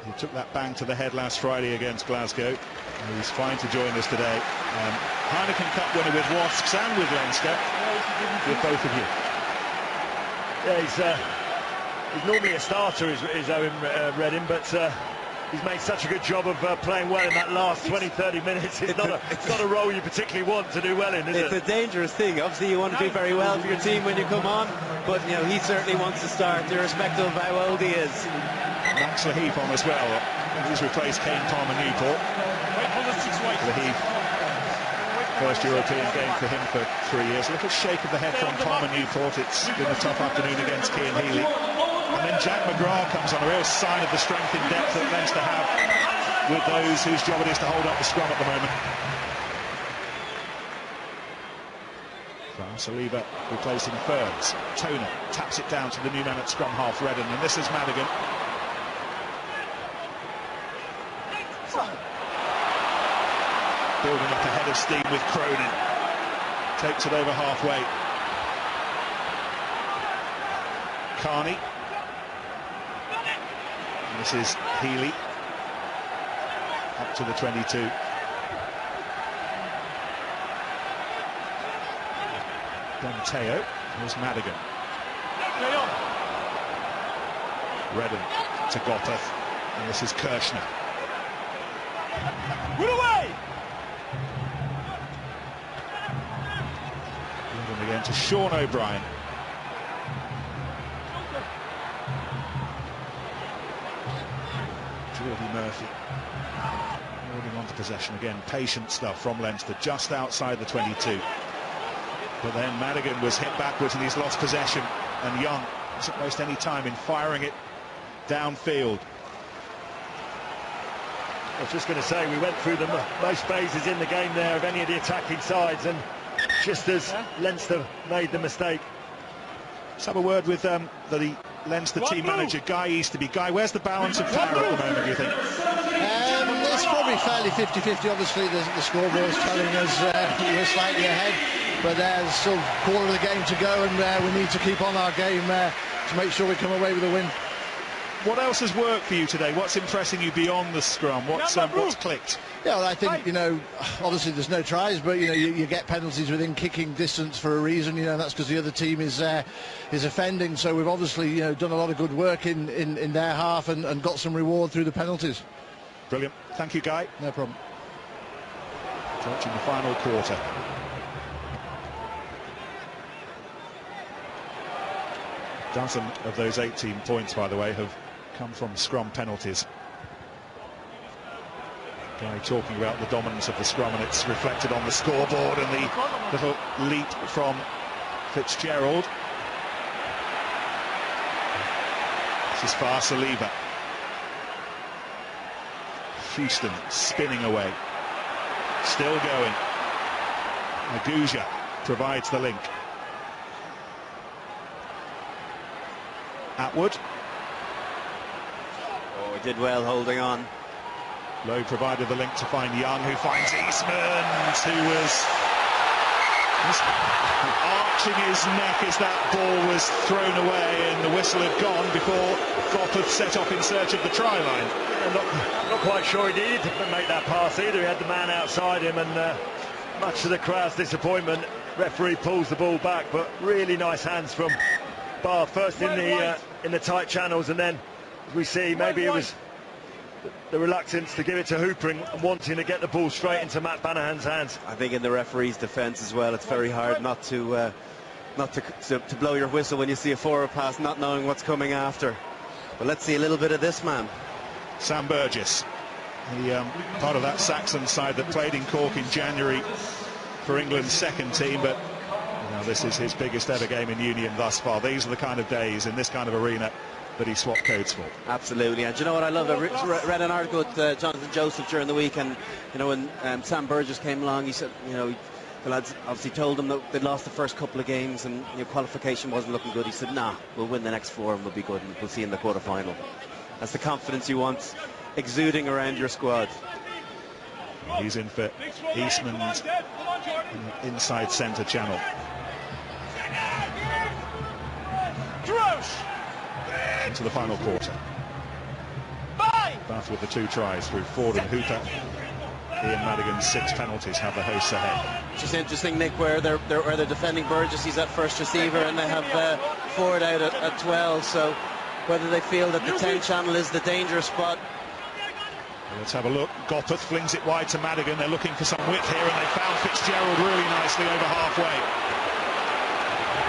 he took that bang to the head last Friday against Glasgow. He's fine to join us today. Heineken Cup winner with Wasps and with Leinster, with both of you. Yeah, he's normally a starter, is Owen Redding, but he's made such a good job of playing well in that last 20-30 minutes. It's not a role you particularly want to do well in, is it? It's a dangerous thing. Obviously, you want to do very well for your team when you come on, but you know he certainly wants to start, irrespective of how old he is. Max Laheath on as well. He's replaced Kane Palmer Newport. Laheath, first European game for him for 3 years. A little shake of the head from Palmer Newport. It's been a tough afternoon against Cian Healy. And then Jack McGrath comes on, a real sign of the strength in depth that Leinster have with those whose job it is to hold up the scrum at the moment. Saliba replacing Ferns. Toner taps it down to the new man at scrum half, Redden, and this is Madigan. Building up a head of steam with Cronin. Takes it over halfway. Carney. And this is Healy. Up to the 22. Teo. Here's Madigan. Redden to Gopeth. And this is Kirshner. Put away! Redden again to Sean O'Brien. Geordie Murphy. Holding on to possession again. Patient stuff from Leinster, just outside the 22. But then Madigan was hit backwards and he's lost possession. And Young doesn't waste any time in firing it downfield. I was just going to say, we went through the most phases in the game there of any of the attacking sides, and just as Leinster made the mistake. Let's have a word with the Leinster team manager, Guy Easterby. Guy, where's the balance of power at the moment, do you think? It's probably fairly 50-50. Obviously, the scoreboard's telling us we're slightly ahead, but there's still a quarter of the game to go, and we need to keep on our game to make sure we come away with a win. What else has worked for you today? What's impressing you beyond the scrum? What's clicked? Yeah, well, I think, you know, obviously there's no tries, but, you know, you get penalties within kicking distance for a reason. You know, that's because the other team is offending. So we've obviously, you know, done a lot of good work in their half and got some reward through the penalties. Brilliant. Thank you, Guy. No problem. Approaching the final quarter. A dozen of those 18 points, by the way, have come from scrum penalties. Guy talking about the dominance of the scrum, and it's reflected on the scoreboard, and the little leap from Fitzgerald. This is Far Saliba. Houston spinning away. Still going. Aguja provides the link. Atwood. did well holding on. Lowe provided the link to find Young, who finds Eastman, who was arching his neck as that ball was thrown away, and the whistle had gone before Gopperth set off in search of the try line. Not quite sure he needed to make that pass either. He had the man outside him, and much to the crowd's disappointment, referee pulls the ball back. But really nice hands from Bath, first in the tight channels, and then we see maybe it was the reluctance to give it to Hooper and wanting to get the ball straight into Matt Banahan's hands. I think in the referee's defence as well, it's very hard not to blow your whistle when you see a forward pass, not knowing what's coming after. But let's see a little bit of this man. Sam Burgess, part of that Saxon side that played in Cork in January for England's second team, but this is his biggest ever game in Union thus far. These are the kind of days in this kind of arena that he swapped codes for. Absolutely, and do you know what I love? I read an article with Jonathan Joseph during the week, and when Sam Burgess came along, he said, the lads obviously told him that they'd lost the first couple of games and qualification wasn't looking good. He said, nah, we'll win the next 4 and we'll be good, and we'll see in the quarter-final. That's the confidence you want exuding around your squad. He's in for Eastman's inside centre channel. Into the final quarter. Bath with the 2 tries through Ford and Hooper. Ian Madigan's 6 penalties have the hosts ahead. Just interesting, Nick, where they're defending Burgess. He's at first receiver, and they have Ford out at 12. So whether they feel that the 10 channel is the dangerous spot. Let's have a look. Gopperth flings it wide to Madigan. They're looking for some width here, and they found Fitzgerald really nicely over halfway.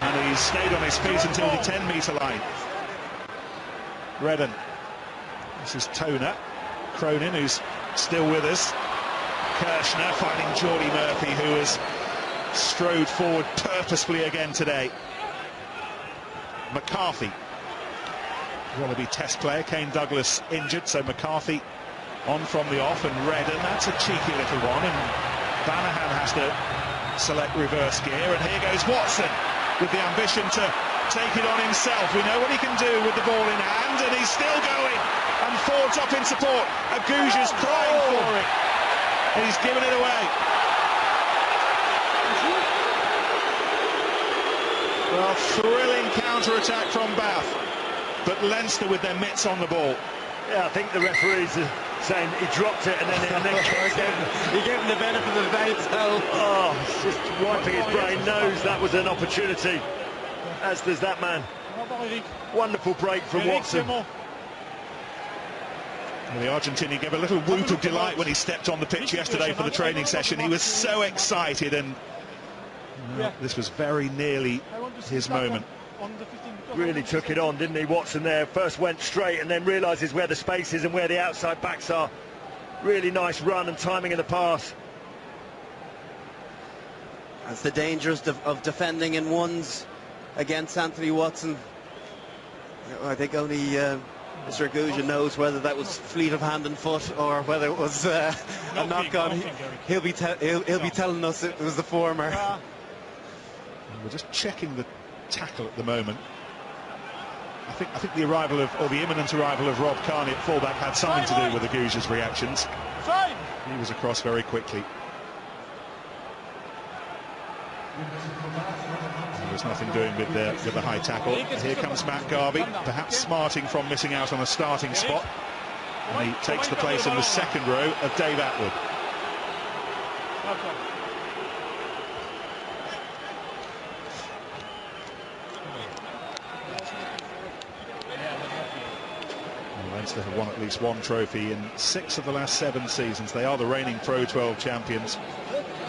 And he's stayed on his feet until the 10-metre line. Redden. This is Toner. Cronin, who's still with us. Kirshner finding Geordie Murphy, who has strode forward purposefully again today. McCarthy. Wallaby test player. Kane Douglas injured, so McCarthy on from the off, and Redden. That's a cheeky little one, and Banahan has to select reverse gear, and here goes Watson with the ambition to take it on himself. We know what he can do with the ball in hand, and he's still going, and Ford's up in support. Aguja's crying for it, and he's given it away. Well, thrilling counter-attack from Bath, but Leinster with their mitts on the ball. Yeah, I think the referees are saying he dropped it and then he gave him the benefit of the doubt. Oh, he's just wiping his brain, knows that was an opportunity, as does that man. Wonderful break from Watson. Well, the Argentinian gave a little whoop of delight when he stepped on the pitch yesterday for the training session. He was so excited, and this was very nearly his moment. Really took it on, didn't he, Watson there? First went straight and then realises where the space is and where the outside backs are. Really nice run and timing of the pass. That's the dangers of defending in ones against Anthony Watson. I think only Mr. Aguja knows whether that was fleet of hand and foot or whether it was a knock-on. He'll be telling us it was the former. We're just checking the tackle at the moment. I think the arrival of, or the imminent arrival of Rob Carney at fullback had something to do with Aguja's reactions. He was across very quickly. There's nothing doing with the high tackle. Here comes Matt Garvey, perhaps smarting from missing out on a starting spot. And he takes the place in the second row of Dave Atwood. Leinster have won at least 1 trophy in 6 of the last 7 seasons. They are the reigning Pro 12 champions.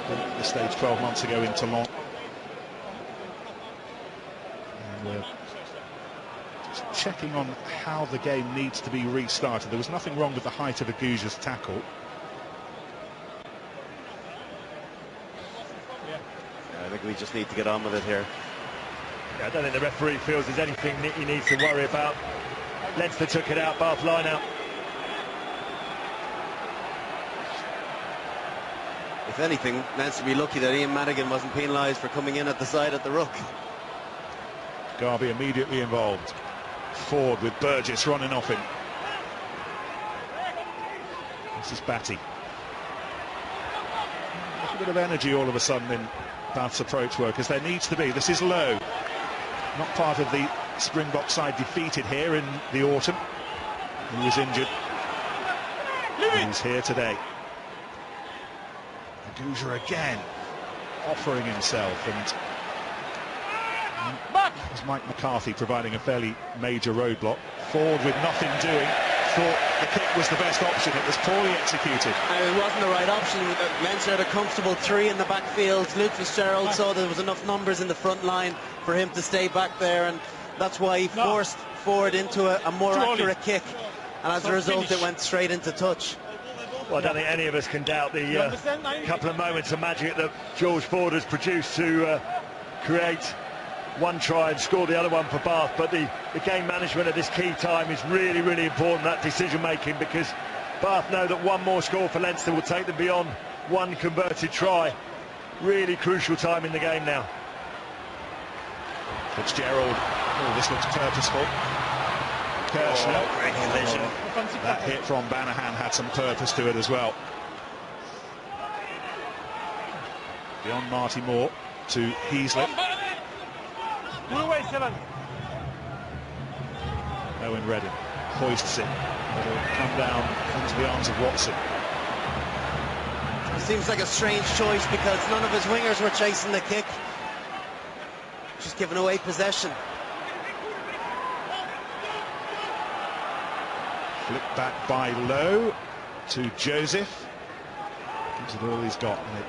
At this stage 12 months ago in Toulon. And we're just checking on how the game needs to be restarted. There was nothing wrong with the height of Aguja's tackle. I think we just need to get on with it here. Yeah, I don't think the referee feels there's anything he needs to worry about. Leinster took it out, Bath line out. If anything, Leinster be lucky that Ian Madigan wasn't penalised for coming in at the side at the ruck. Garvey immediately involved. Ford with Burgess running off him. This is Batty. A little bit of energy all of a sudden in Bath's approach work, as there needs to be. This is Lowe, not part of the Springbok side defeated here in the autumn. He was injured. He's here today. Aguja again offering himself, and it was Mike McCarthy providing a fairly major roadblock. Ford with nothing doing, thought the kick was the best option. It was poorly executed. It wasn't the right option. Leinster had a comfortable 3 in the backfield. Luke Fitzgerald saw there was enough numbers in the front line for him to stay back there, and that's why he forced Ford into a more accurate kick, and as a result it went straight into touch. Well, I don't think any of us can doubt the couple of moments of magic that George Ford has produced to create one try and score the other one for Bath. But the game management at this key time is really, really important, that decision making, because Bath know that one more score for Leinster will take them beyond one converted try. Really crucial time in the game now. Fitzgerald, oh, this looks purposeful. Kirshner, great collision. That hit from Banahan had some purpose to it as well. Beyond Marty Moore to Heasley. Owen Redding hoists it. It'll come down into the arms of Watson. It seems like a strange choice because none of his wingers were chasing the kick. Just giving away possession. Flick back by Lowe to Joseph. Gives it all he's got, and it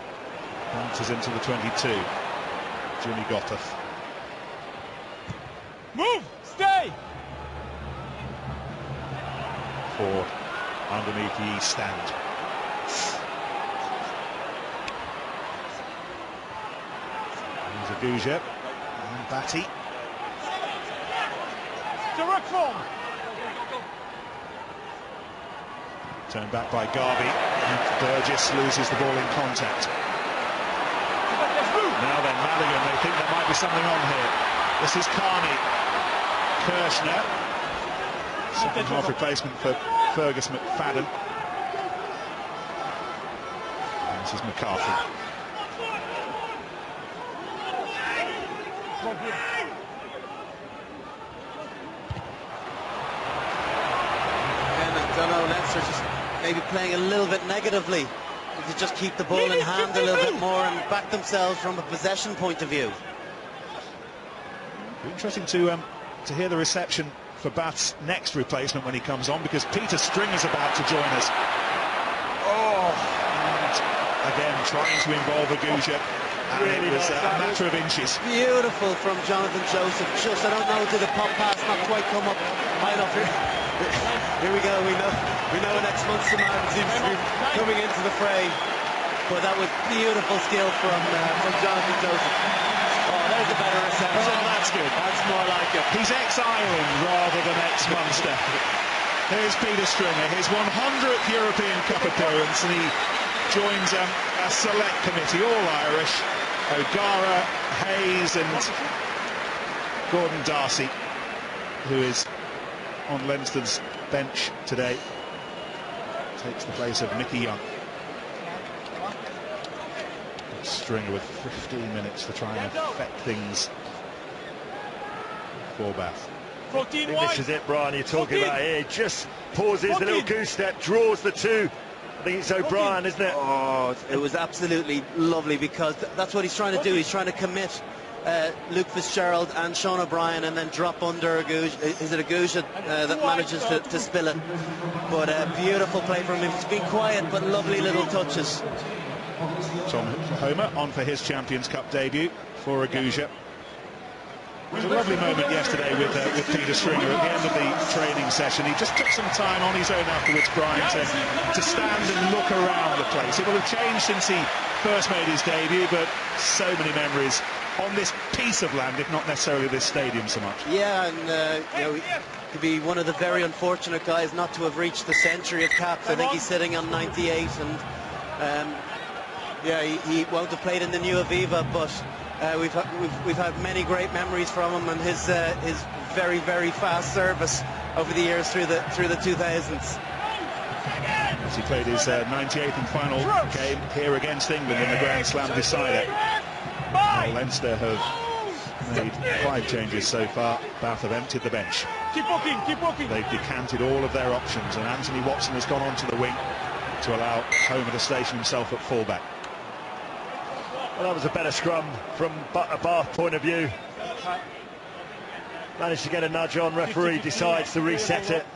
bounces into the 22. Jimmy Gotteth. Move! Stay! Ford underneath the east stand. There's Aguja and Batty. Direct form! Turned back by Garvey, and Burgess loses the ball in contact. Now then, Madigan, they think there might be something on here. This is Carney. Kirshner, second half replacement for Fergus McFadden. And this is McCarthy. And I don't know, Leinster just maybe playing a little bit negatively. To just keep the ball in hand a little bit more and back themselves from a possession point of view. Interesting to hear the reception for Bath's next replacement when he comes on, because Peter Stringer's about to join us. Oh, and again trying to involve Aguja, and really it was a matter of inches. Beautiful from Jonathan Joseph. Just, I don't know, did the pop pass not quite come up high enough here? Here we go. We know next month's Martin seems to be coming into the fray, but that was beautiful skill from Jonathan Joseph. Oh, there's a better reception. Oh, that's good. That's more like it. He's ex-Ireland rather than ex-Munster. Here's Peter Stringer, his 100th European Cup appearance, and he joins a select committee, all Irish. O'Gara, Hayes and Gordon Darcy, who is on Leinster's bench today, takes the place of Mickey Young. Stringer with 15 minutes to try and affect things for Bath. I think this is it, Brian, you're talking about here. Just pauses the little goose step, draws the two. I think it's O'Brien, isn't it? Oh, it was absolutely lovely, because that's what he's trying to do. He's trying to commit Luke Fitzgerald and Sean O'Brien and then drop under Aguja. Is it Aguja that manages to spill it? But beautiful play from him. It's been quiet but lovely little touches. Tom Homer on for his Champions Cup debut for Aguja. It was a lovely moment yesterday with Peter Stringer at the end of the training session. He just took some time on his own afterwards, Brian, to stand and look around the place. It will have changed since he first made his debut, but so many memories on this piece of land, if not necessarily this stadium so much. Yeah, and you know, to be one of the very unfortunate guys not to have reached the century of caps. I think he's sitting on 98, and yeah, he won't have played in the new Aviva, but we've had many great memories from him, and his very fast service over the years through the 2000s. as he played his 98th and final game here against England in the Grand Slam decider. Well, Leinster have made 5 changes so far. Bath have emptied the bench. Keep walking. They've decanted all of their options, and Anthony Watson has gone onto the wing to allow Homer to station himself at fullback. Well, that was a better scrum from a Bath point of view. Managed to get a nudge on, referee decides to reset it.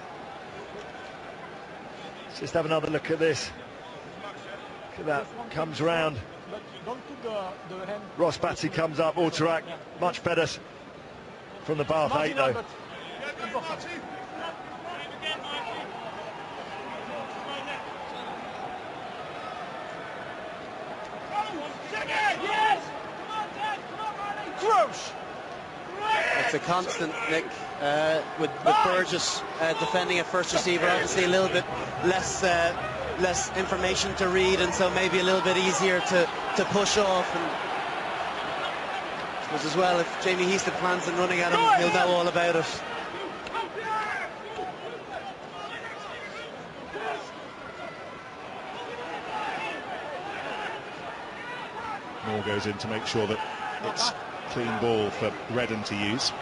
Let's just have another look at this. Look at that, comes round. Ross Batsey comes up, Autorak, much better from the Bath 8 though. It's a constant, Nick, with Burgess defending a first receiver. Obviously a little bit less information to read, and so maybe a little bit easier to push off. And I suppose as well, if Jamie Heaston plans on running at him, he'll know all about it. Moore goes in to make sure that it's clean ball for Redden to use.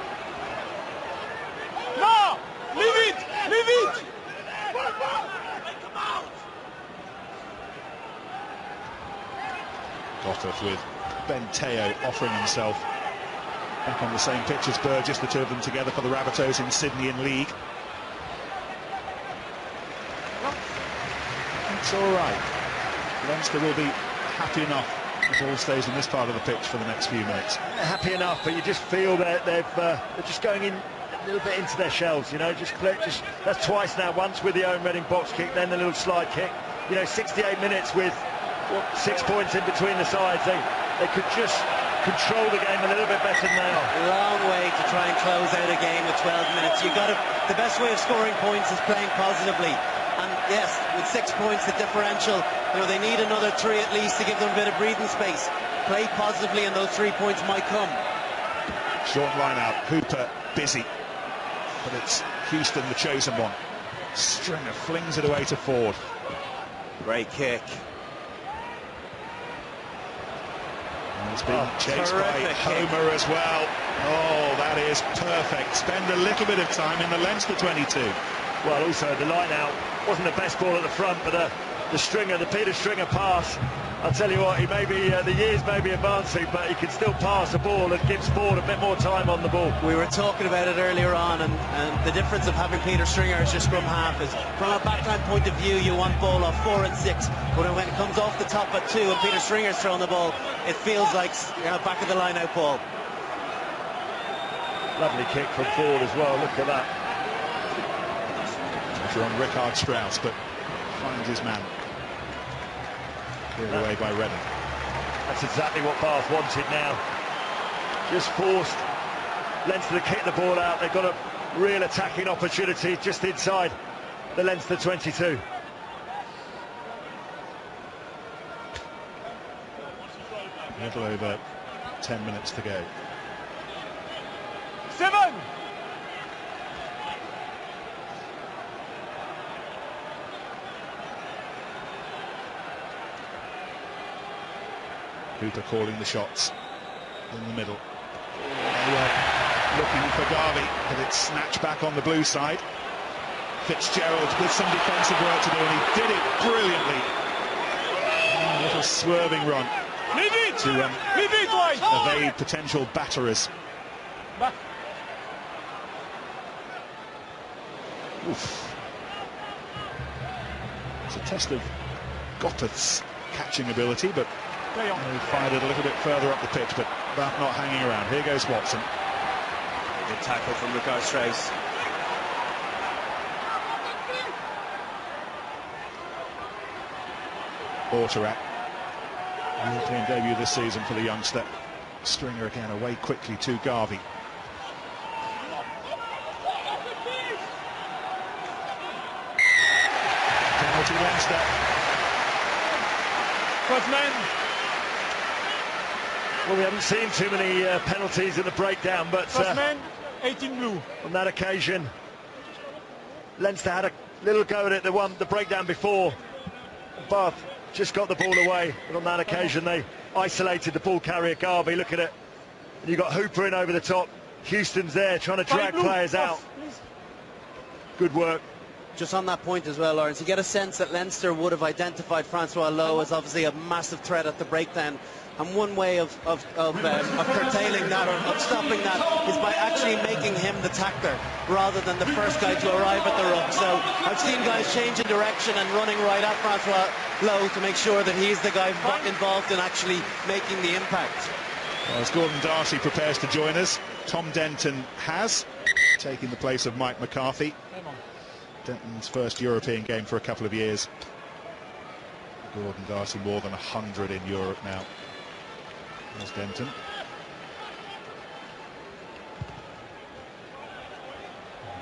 No! Leave it! Gottert with Benteo offering himself back on the same pitch as Burgess, the two of them together for the Rabbitohs in Sydney in League. It's all right. Leinster will be happy enough if the ball stays in this part of the pitch for the next few minutes. Happy enough, but you just feel that they're just going in a little bit into their shells, you know. Just that's twice now. Once with the Owen Redding box kick, then the little slide kick. You know, 68 minutes with 6 points in between the sides. They could just control the game a little bit better than they are. Long way to try and close out a game with 12 minutes. The best way of scoring points is playing positively. And yes, with 6 points, the differential, you know, they need another 3 at least to give them a bit of breathing space. Play positively and those 3 points might come. Short line out, Hooper busy, but it's Houston the chosen one. Stringer flings it away to Ford. Great kick. And it's been chased by Homer as well. Oh, that is perfect. Spend a little bit of time in the Leinster 22. Well, also the line out wasn't the best ball at the front, but the Peter Stringer pass, I'll tell you what, the years may be advancing, but he can still pass a ball that gives Ford a bit more time on the ball. We were talking about it earlier on, and the difference of having Peter Stringer as your scrum half is, from a backline point of view, you want ball off 4 and 6, but when it comes off the top at 2 and Peter Stringer's throwing the ball, it feels like, you know, back of the line out ball. Lovely kick from Ford as well, look at that. Pressure on Rickard Strauss, but finds his man. Cleared away by Redden. That's exactly what Bath wanted now. Just forced Leinster to kick the ball out. They've got a real attacking opportunity just inside the Leinster 22. A little over 10 minutes to go. 7! Hooper calling the shots in the middle. They were looking for Garvey, but it's snatched back on the blue side. Fitzgerald with some defensive work to do, and he did it brilliantly. A little swerving run to evade potential batterers. Oof. It's a test of Gotter's catching ability, but he fired it a little bit further up the pitch, but Bath not hanging around. Here goes Watson. Good tackle from Rickard Strauss. Autorak, European debut this season for the youngster. Stringer again away quickly to Garvey. Penalty Leinster. First man. Well, we haven't seen too many penalties in the breakdown, but First man, 18 blue. On that occasion, Leinster had a little go at it. The breakdown before, Bath just got the ball away, and on that occasion they isolated the ball carrier Garvey. Look at it. And you've got Hooper in over the top. Houston's there trying to drag players out. Good work. Just on that point as well, Lawrence, you get a sense that Leinster would have identified Francois Lowe as obviously a massive threat at the breakdown. And one way of curtailing that, or of stopping that, is by actually making him the tackler rather than the first guy to arrive at the ruck. So I've seen guys changing direction and running right at Francois Lowe to make sure that he's the guy involved in actually making the impact. Well, as Gordon Darcy prepares to join us, Tom Denton has taken the place of Mike McCarthy. Denton's first European game for a couple of years. Gordon Darcy more than 100 in Europe now. There's Denton.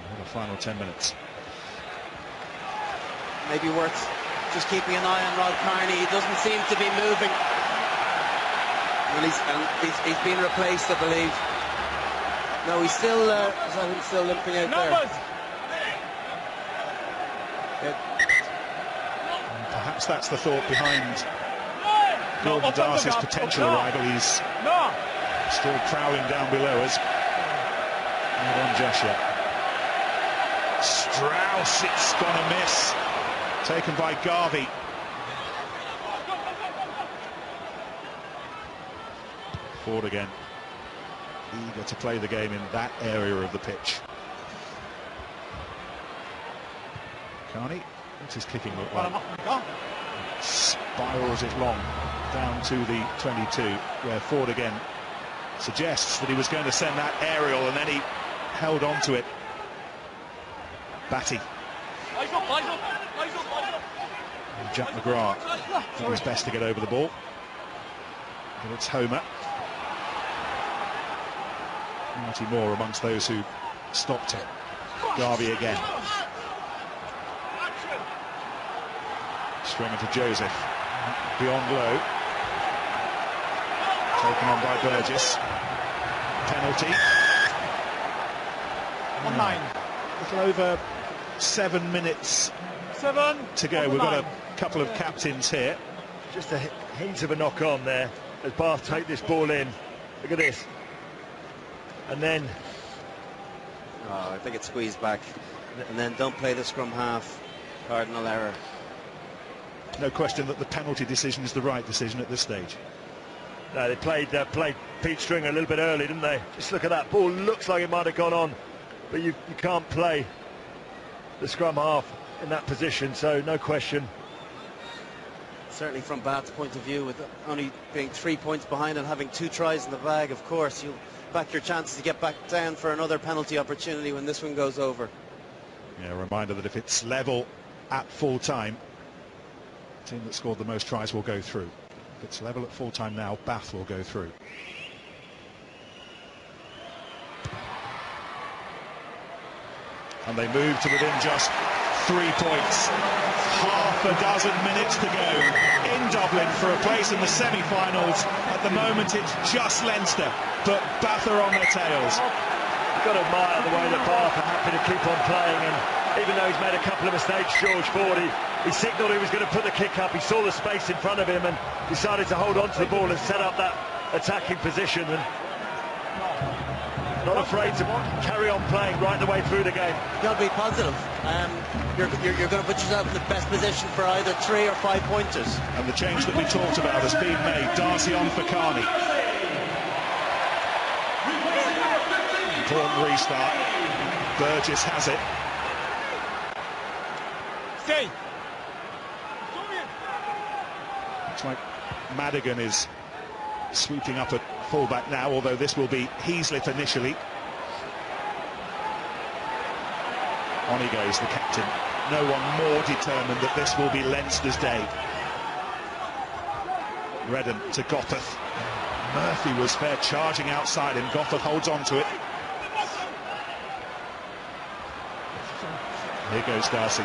What a final 10 minutes. Maybe worth just keeping an eye on Rod Carney. He doesn't seem to be moving. Well, he's been replaced, I believe. No, he's still still limping out there. Perhaps that's the thought behind Gordon Darcy's potential arrival. He's still prowling down below us. Not on just yet. Strauss, it's gonna miss. Taken by Garvey. Ford again. Eager to play the game in that area of the pitch. Carney, what's his kicking look like? Spirals it long down to the 22, where Ford again suggests that he was going to send that aerial, and then he held on to it. Batty. And Jack McGrath did his best to get over the ball, but it's Homer. Marty Moore amongst those who stopped him. Garvey again. String into Joseph. Beyond Lowe. Taken on by Burgess. Penalty. 1-9. A little over 7 minutes to go. We've got a couple of captains here. Just a hint of a knock on there as Bath take this ball in. Look at this. And then... Oh, I think it's squeezed back. And then don't play the scrum half. Cardinal error. No question that the penalty decision is the right decision at this stage. No, they played Pete Stringer a little bit early, didn't they? Just look at that ball. Looks like it might have gone on, but you can't play the scrum half in that position, so no question. Certainly from Bath's point of view, with only being 3 points behind and having 2 tries in the bag, of course, you'll back your chances to get back down for another penalty opportunity when this one goes over. Yeah, a reminder that if it's level at full time, the team that scored the most tries will go through. If it's level at full time now, Bath will go through. And they move to within just 3 points. Half a dozen minutes to go in Dublin for a place in the semi-finals. At the moment it's just Leinster, but Bath are on their tails. You've got to admire the way that Bath are happy to keep on playing, and even though he's made a couple of mistakes, George Ford, he signalled he was going to put the kick up. He saw the space in front of him and decided to hold on to the ball and set up that attacking position, and not afraid to carry on playing right the way through the game. You've got to be positive. You're going to put yourself in the best position for either 3 or 5 pointers. And the change that we talked about has been made. Darcy on for Carney. Important restart. Burgess has it. Stay. Looks like Madigan is sweeping up at fullback now, although this will be Heaslip initially. On he goes, the captain. No one more determined that this will be Leinster's day. Redden to Gothard. Murphy was fair charging outside him. Gothard holds on to it. Here goes Darcy.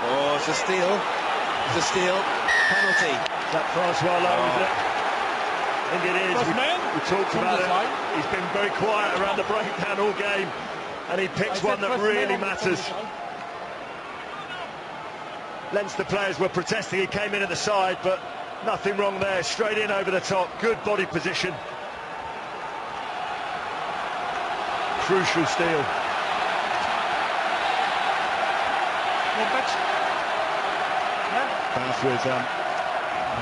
Oh, it's a steal. It's a steal. Penalty. Is that Francois Lowe, is it? I think it is. We talked about it. He's been very quiet around the breakdown all game, and he picks one that really matters. Leinster players were protesting. He came in at the side, but nothing wrong there. Straight in over the top. Good body position. Crucial steal. Bath with a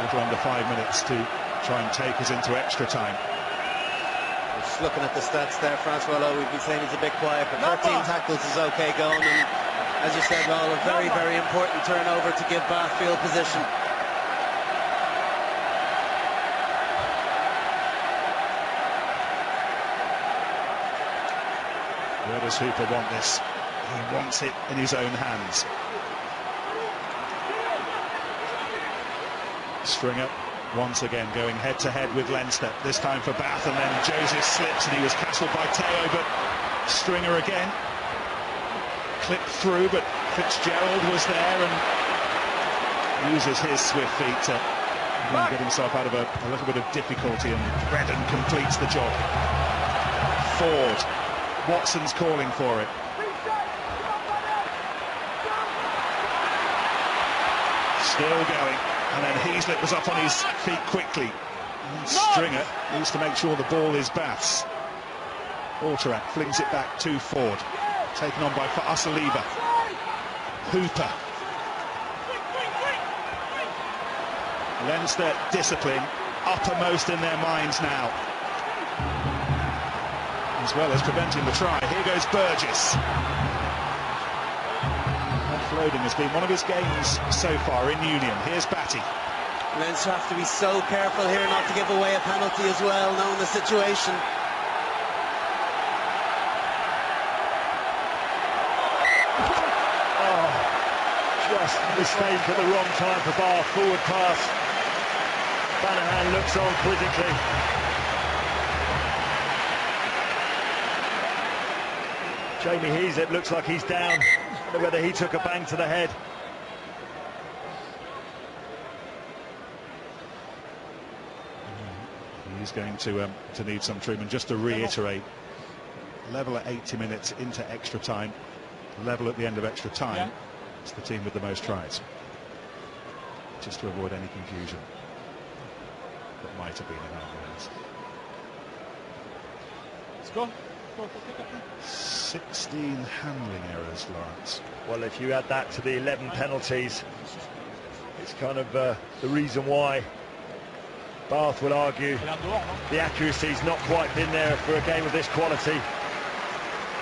little under 5 minutes to try and take us into extra time. Just looking at the stats there, Francois Lowe, we've been saying he's a bit quiet, but 13 tackles is okay going, and as you said, well, a very, very important turnover to give Bath field position. Where does Hooper want this? He wants it in his own hands. Stringer once again going head-to-head with Leinster, this time for Bath, and then Joseph slips and he was castled by Teo, but Stringer again clipped through, but Fitzgerald was there and uses his swift feet to get himself out of a little bit of difficulty, and Redden completes the job. Ford, Watson's calling for it. Still going, and then Heaslip was up on his feet quickly. And Stringer needs to make sure the ball is Bath's. Orterak flings it back to Ford, taken on by Asaliva. Hooper. Leinster discipline uppermost in their minds now, as well as preventing the try. Here goes Burgess. Offloading has been one of his games so far in Union. Here's Batty. Leinster have to be so careful here not to give away a penalty as well, knowing the situation. Just mistake at the wrong time for Bath. Forward pass. Banahan looks on quizzically. Jamie Heaslip looks like he's down. I don't know whether he took a bang to the head. He's going to need some treatment. Just to reiterate, level at 80 minutes into extra time, level at the end of extra time. It's the team with the most tries, just to avoid any confusion that might have been in our minds. Let's go. 16 handling errors, Lawrence. Well, if you add that to the 11 penalties, it's kind of the reason why Bath will argue the accuracy's not quite been there for a game of this quality.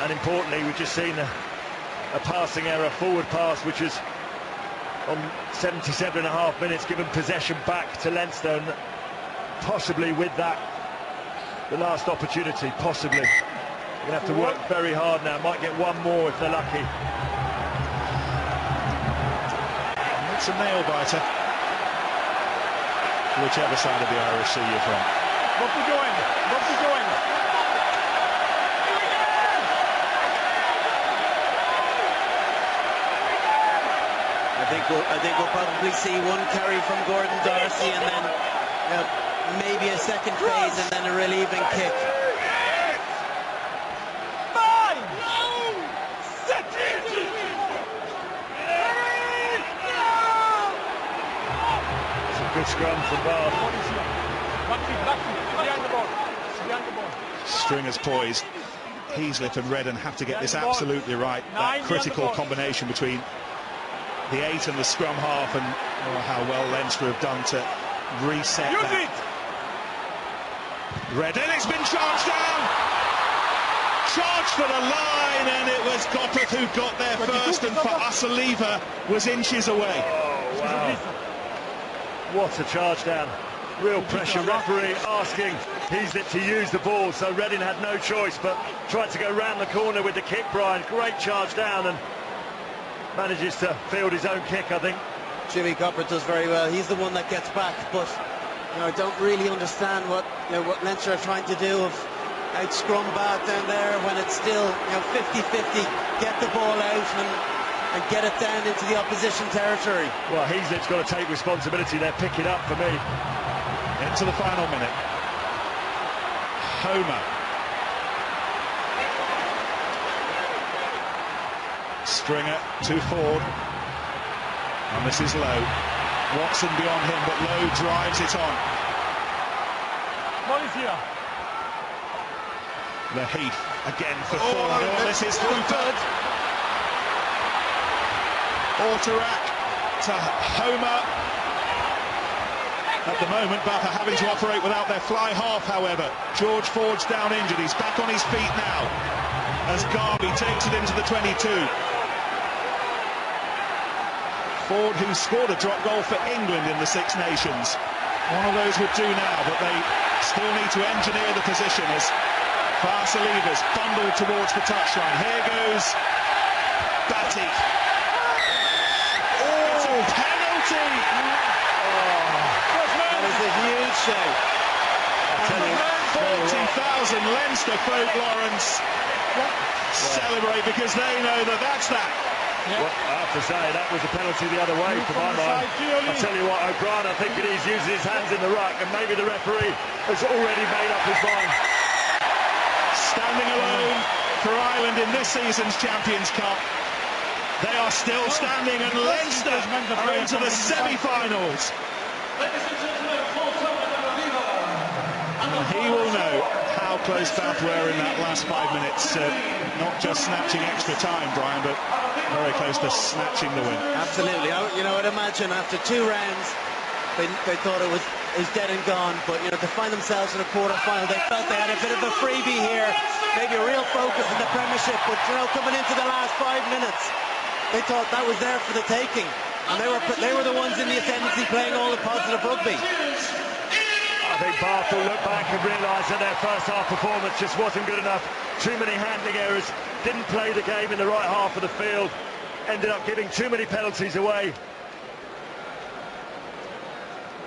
And importantly, we've just seen a passing error, forward pass, which is on 77.5 minutes, given possession back to Leinster, and possibly with that, the last opportunity, possibly. They're going to have to work very hard now, might get one more if they're lucky. It's a nail-biter, whichever side of the Irish Sea you're from. What we doing? What we doing? I think we'll probably see one carry from Gordon Darcy, and then maybe a second phase, and then a relieving kick. It's a good scrum from Bath. Stringer's poised. Heaslip and Redden have to get this absolutely right. That critical combination between the 8 and the scrum half, and how well Leinster have done to reset that. Redden, it's been charged down! Charged for the line, and it was Gopperth who got there first, and for Asaliva was inches away. Oh, wow. What a charge down. Real pressure. Referee asking Heaslip to use the ball, so Redden had no choice but tried to go round the corner with the kick. Brian, great charge down, and manages to field his own kick, I think. Jimmy Gopperth does very well. He's the one that gets back, but I don't really understand what what Leinster are trying to do of out scrum Bath down there when it's still 50-50. Get the ball out and get it down into the opposition territory. Well, Heaslip's got to take responsibility there. Pick it up for me. Into the final minute. Homer. Stringer to Ford. And this is Lowe. Watson beyond him, but Lowe drives it on. The Heath again for Ford. This is Rupert. Ortarak to Homer. At the moment, Bath are having to operate without their fly half, however. George Ford's down injured. He's back on his feet now as Garvey takes it into the 22. Ford, who scored a drop goal for England in the Six Nations. One of those would do now, but they still need to engineer the position as Vasilevas bundled towards the touchline. Here goes Batty. Oh, it's a penalty! That is a huge show. 40,000 Leinster folk, Lawrence, celebrate because they know that that's that. Well, I have to say, that was a penalty the other way for my mind. I tell you what, O'Brien, I think he's using his hands in the ruck, and maybe the referee has already made up his mind. Standing alone for Ireland in this season's Champions Cup. They are still standing, and Leinster are into the semi-finals. And he will know how close Bath were in that last 5 minutes. Not just snatching extra time, Brian, but very close to snatching the win. Absolutely. I'd imagine after 2 rounds, they thought it was dead and gone. But, to find themselves in a quarter-final, they felt they had a bit of a freebie here. Maybe a real focus in the Premiership. But, coming into the last 5 minutes, they thought that was there for the taking. And they were the ones in the ascendancy playing all the positive rugby. I think Bath will look back and realise that their first half performance just wasn't good enough. Too many handling errors, didn't play the game in the right half of the field, ended up giving too many penalties away.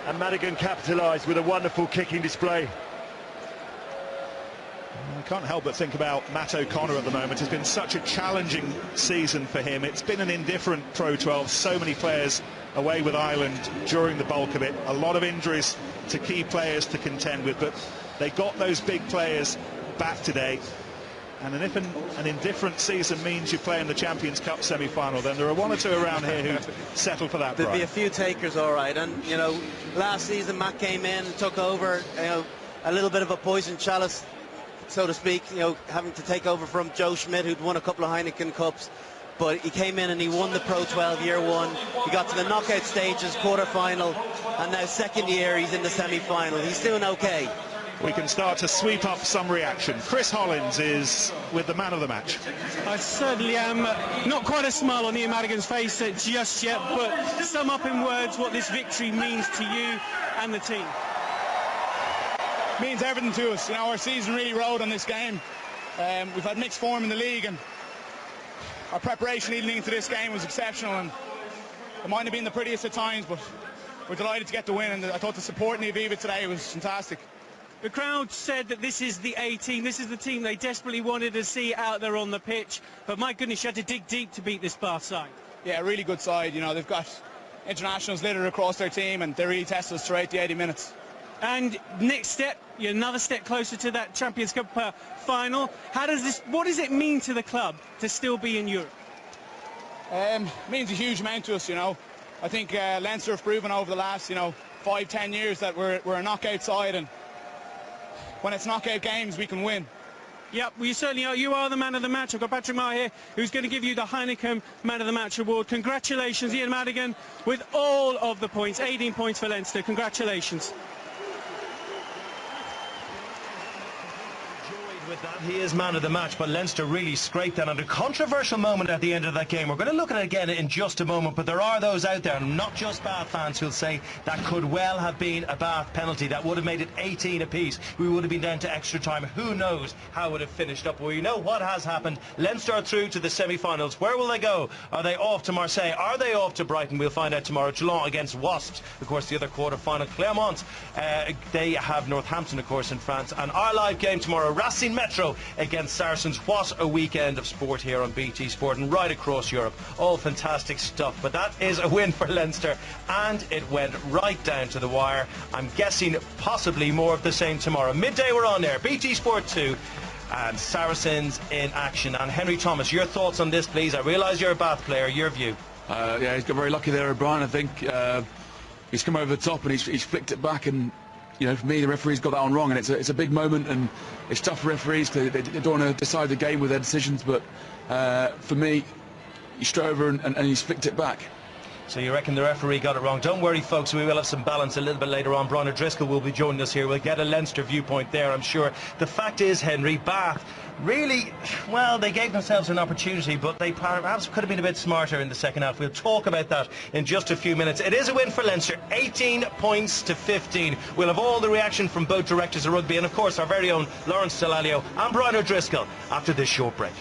And Madigan capitalised with a wonderful kicking display. I can't help but think about Matt O'Connor at the moment. It's been such a challenging season for him. It's been an indifferent Pro 12. So many players away with Ireland during the bulk of it. A lot of injuries to key players to contend with, but they got those big players back today. And if an indifferent season means you play in the Champions Cup semi-final, then there are 1 or 2 around here who settle for that. There'd be a few takers, all right. And, last season Matt came in and took over, a little bit of a poison chalice, so to speak, having to take over from Joe Schmidt, who'd won a couple of Heineken Cups. But he came in and he won the Pro 12 year 1. He got to the knockout stages, quarter-final, and now second year he's in the semi-final. He's doing okay. We can start to sweep up some reaction. Chris Hollins is with the man of the match. I certainly am. Not quite a smile on Ian Madigan's face just yet, but sum up in words what this victory means to you and the team. Means everything to us. Our season really rode on this game. We've had mixed form in the league, and our preparation leading into this game was exceptional, and it might have been the prettiest at times, but we're delighted to get the win, and I thought the support in the Aviva today was fantastic. The crowd said that this is the A team, this is the team they desperately wanted to see out there on the pitch, but my goodness, you had to dig deep to beat this Bath side. Yeah, a really good side. They've got internationals littered across their team, and they really tested us throughout the 80 minutes. And next step, you're another step closer to that Champions Cup final. What does it mean to the club to still be in Europe? Means a huge amount to us, I think Leinster have proven over the last, 5-10 years that we're a knockout side, and when it's knockout games, we can win. Yep, well, you certainly are. You are the man of the match. I've got Patrick Maher here, who's going to give you the Heineken Man of the Match award. Congratulations, Ian Madigan, with all of the points. 18 points for Leinster. Congratulations. With that, he is man of the match, but Leinster really scraped that under controversial moment at the end of that game. We're going to look at it again in just a moment, but there are those out there, not just Bath fans, who'll say that could well have been a Bath penalty. That would have made it 18 apiece. We would have been down to extra time. Who knows how it would have finished up? Well, you know what has happened. Leinster are through to the semi-finals. Where will they go? Are they off to Marseille? Are they off to Brighton? We'll find out tomorrow. Toulon against Wasps, of course, the other quarter-final. Clermont, they have Northampton, of course, in France. And our live game tomorrow, Racing Metro against Saracens. What a weekend of sport here on BT Sport and right across Europe. All fantastic stuff. But that is a win for Leinster, and it went right down to the wire. I'm guessing possibly more of the same tomorrow. Midday we're on there. BT Sport 2 and Saracens in action. And Henry Thomas, your thoughts on this, please? I realise you're a Bath player. Your view. Yeah, he's got very lucky there, O'Brien. I think he's come over the top and he's flicked it back, and you know, for me, the referee's got that one wrong, and it's a big moment, and it's tough for referees because they don't want to decide the game with their decisions. But for me, he's straight over and he's flicked it back. So you reckon the referee got it wrong? Don't worry, folks, we will have some balance a little bit later on. Brian O'Driscoll will be joining us here. We'll get a Leinster viewpoint there, I'm sure. The fact is, Henry, Bath really, well, they gave themselves an opportunity, but they perhaps could have been a bit smarter in the second half. We'll talk about that in just a few minutes. It is a win for Leinster, 18 points to 15. We'll have all the reaction from both directors of rugby and, of course, our very own Lawrence Delalio and Brian O'Driscoll after this short break.